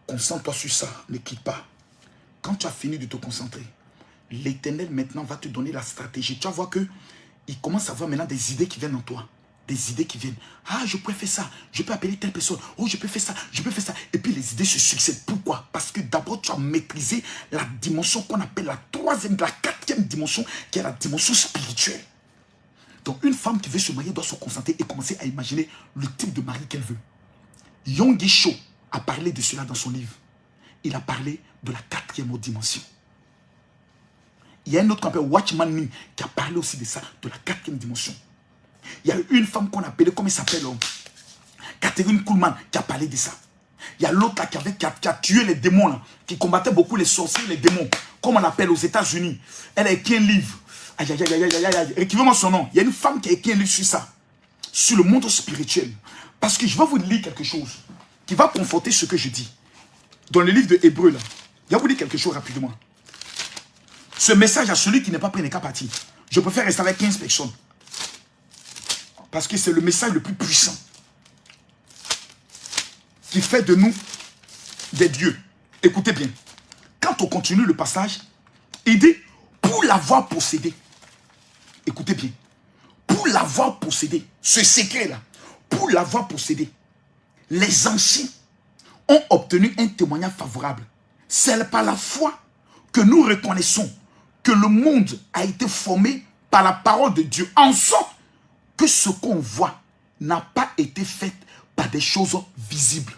Concentre-toi sur ça. Ne quitte pas. Quand tu as fini de te concentrer, l'Éternel maintenant va te donner la stratégie. Tu vas voir que il commence à avoir maintenant des idées qui viennent en toi. Des idées qui viennent. Ah, je peux faire ça. Je peux appeler telle personne. Oh, je peux faire ça. Je peux faire ça. Et puis les idées se succèdent. Pourquoi? Parce que d'abord, tu as maîtrisé la dimension qu'on appelle la troisième, la quatrième dimension, qui est la dimension spirituelle. Donc, une femme qui veut se marier doit se concentrer et commencer à imaginer le type de mari qu'elle veut. Yonggi Cho a parlé de cela dans son livre. Il a parlé de la quatrième dimension. Il y a un autre qu'on appelle Watchman Nee qui a parlé aussi de ça, de la quatrième dimension. Il y a une femme qu'on appelait, comment elle s'appelle, Catherine Kuhlman qui a parlé de ça. Il y a l'autre là qui a tué les démons, là, qui combattait beaucoup les sorciers, les démons, comme on appelle aux États-Unis. Elle a écrit un livre. Aïe, aïe, aïe, aïe, aïe, aïe. Écrivez-moi son nom. Il y a une femme qui a écrit un livre sur ça, sur le monde spirituel. Parce que je vais vous lire quelque chose qui va conforter ce que je dis. Dans le livre de Hébreux, là, je vais vous lire quelque chose rapidement. Ce message à celui qui n'est pas prêt n'est qu'à partir. Je préfère rester avec 15 personnes. Parce que c'est le message le plus puissant. Qui fait de nous des dieux. Écoutez bien. Quand on continue le passage, il dit, pour l'avoir possédé. Écoutez bien. Pour l'avoir possédé. Ce secret-là. Pour l'avoir possédé. Les anciens ont obtenu un témoignage favorable. C'est par la foi que nous reconnaissons que le monde a été formé par la parole de Dieu, en sorte que ce qu'on voit n'a pas été fait par des choses visibles.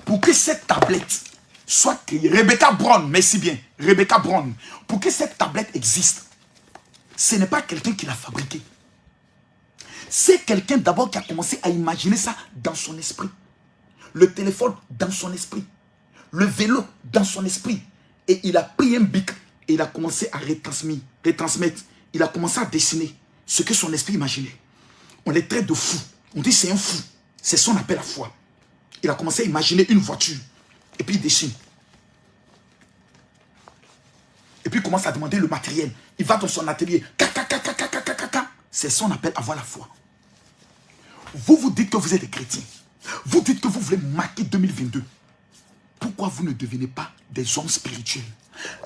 Pour que cette tablette soit créée, Rebecca Brown, merci bien, Rebecca Brown, pour que cette tablette existe, ce n'est pas quelqu'un qui l'a fabriquée. C'est quelqu'un d'abord qui a commencé à imaginer ça dans son esprit. Le téléphone dans son esprit. Le vélo dans son esprit. Et il a pris un bic et il a commencé à retransmettre. Il a commencé à dessiner ce que son esprit imaginait. On les traite de fous. On dit c'est un fou. C'est ce qu'on appelle la foi. Il a commencé à imaginer une voiture. Et puis il dessine. Et puis il commence à demander le matériel. Il va dans son atelier. C'est ce qu'on appelle avoir la foi. Vous vous dites que vous êtes des chrétiens. Vous dites que vous voulez marquer 2022. Pourquoi vous ne devenez pas des hommes spirituels?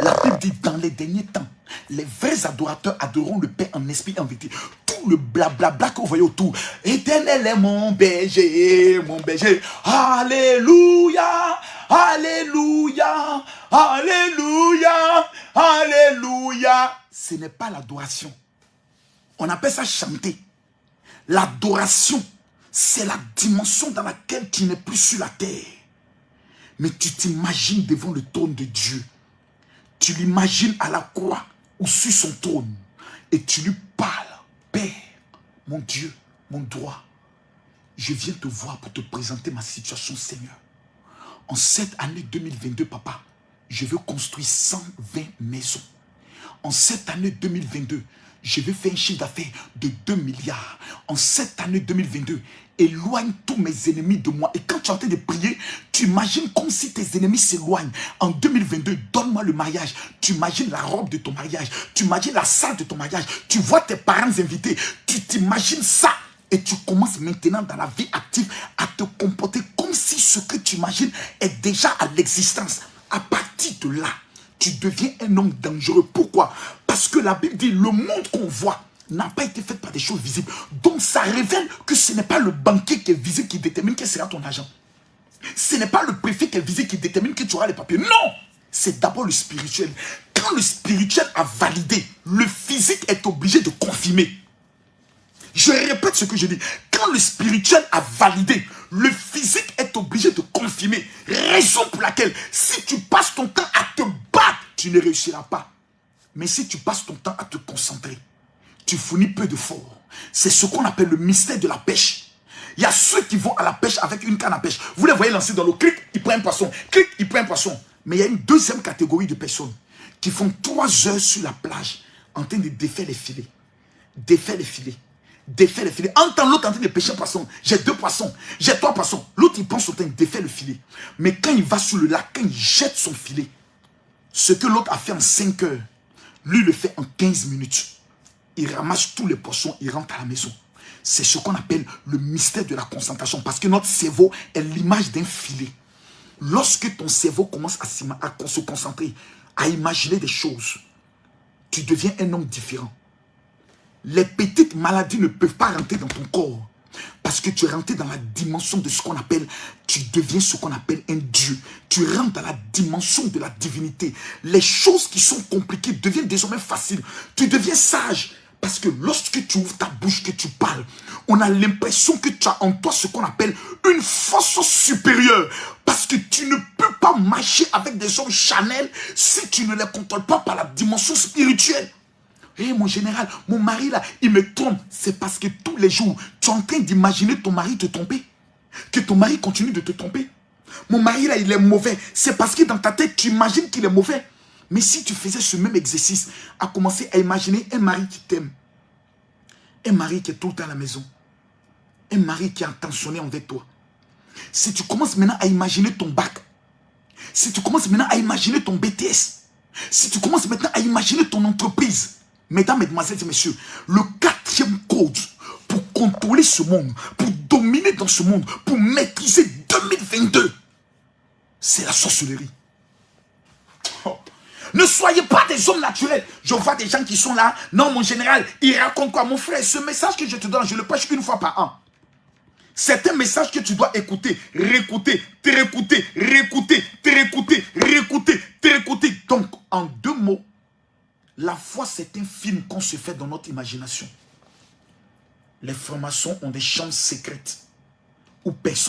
La Bible dit dans les derniers temps, les vrais adorateurs adoreront le Père en esprit et en vérité. Tout le blablabla que vous voyez autour. Éternel est mon berger, mon berger. Alléluia, alléluia, alléluia, alléluia. Ce n'est pas l'adoration. On appelle ça chanter. L'adoration, c'est la dimension dans laquelle tu n'es plus sur la terre. Mais tu t'imagines devant le trône de Dieu. Tu l'imagines à la croix ou sur son trône. Et tu lui parles. Père, mon Dieu, mon droit, je viens te voir pour te présenter ma situation, Seigneur. En cette année 2022, papa, je veux construire 120 maisons. En cette année 2022, je vais faire un chiffre d'affaires de 2 milliards. En cette année 2022, éloigne tous mes ennemis de moi. Et quand tu es en train de prier, tu imagines comme si tes ennemis s'éloignent. En 2022, donne-moi le mariage. Tu imagines la robe de ton mariage. Tu imagines la salle de ton mariage. Tu vois tes parents invités. Tu t'imagines ça. Et tu commences maintenant dans la vie active à te comporter comme si ce que tu imagines est déjà à l'existence. À partir de là, tu deviens un homme dangereux. Pourquoi? Parce que la Bible dit, le monde qu'on voit n'a pas été fait par des choses visibles. Donc ça révèle que ce n'est pas le banquier qui est visible qui détermine quel sera ton argent. Ce n'est pas le préfet qui est visible qui détermine que tu auras les papiers. Non! C'est d'abord le spirituel. Quand le spirituel a validé, le physique est obligé de confirmer. Je répète ce que je dis. Quand le spirituel a validé, le physique est obligé de confirmer. Raison pour laquelle, si tu passes ton temps à te battre, tu ne réussiras pas. Mais si tu passes ton temps à te concentrer, tu fournis peu d'efforts. C'est ce qu'on appelle le mystère de la pêche. Il y a ceux qui vont à la pêche avec une canne à pêche. Vous les voyez lancer dans l'eau. Clic, ils prennent un poisson. Clic, ils prennent un poisson. Mais il y a une deuxième catégorie de personnes qui font 3 heures sur la plage en train de défaire les filets. Défaire les filets. Défaire les filets. Entend l'autre en train de pêcher un poisson. J'ai 2 poissons. J'ai 3 poissons. L'autre, il prend son temps, il défait le filet. Mais quand il va sur le lac, quand il jette son filet, ce que l'autre a fait en 5 heures, lui le fait en 15 minutes. Il ramasse tous les poissons, il rentre à la maison. C'est ce qu'on appelle le mystère de la concentration. Parce que notre cerveau est l'image d'un filet. Lorsque ton cerveau commence à se concentrer, à imaginer des choses, tu deviens un homme différent. Les petites maladies ne peuvent pas rentrer dans ton corps. Parce que tu es rentré dans la dimension de ce qu'on appelle, tu deviens ce qu'on appelle un Dieu. Tu rentres dans la dimension de la divinité. Les choses qui sont compliquées deviennent désormais faciles. Tu deviens sage. Parce que lorsque tu ouvres ta bouche, que tu parles, on a l'impression que tu as en toi ce qu'on appelle une force supérieure. Parce que tu ne peux pas marcher avec des hommes charnels si tu ne les contrôles pas par la dimension spirituelle. Hé, mon général, mon mari là, il me trompe. C'est parce que tous les jours, tu es en train d'imaginer ton mari te tromper. Que ton mari continue de te tromper. Mon mari là, il est mauvais. C'est parce que dans ta tête, tu imagines qu'il est mauvais. Mais si tu faisais ce même exercice, à commencer à imaginer un mari qui t'aime, un mari qui est tout le temps à la maison, un mari qui est attentionné envers toi. Si tu commences maintenant à imaginer ton bac, si tu commences maintenant à imaginer ton BTS, si tu commences maintenant à imaginer ton entreprise, mesdames, mesdemoiselles et messieurs, le 4e code pour contrôler ce monde, pour dominer dans ce monde, pour maîtriser 2022, c'est la sorcellerie. Oh. Ne soyez pas des hommes naturels. Je vois des gens qui sont là. Non, mon général, il raconte quoi? Mon frère, ce message que je te donne, je le prêche une fois par an. C'est un message que tu dois écouter, réécouter, te réécouter, réécouter, te réécouter, réécouter, te réécouter. Donc, en 2 mots, la foi, c'est un film qu'on se fait dans notre imagination. Les francs-maçons ont des chambres secrètes où personne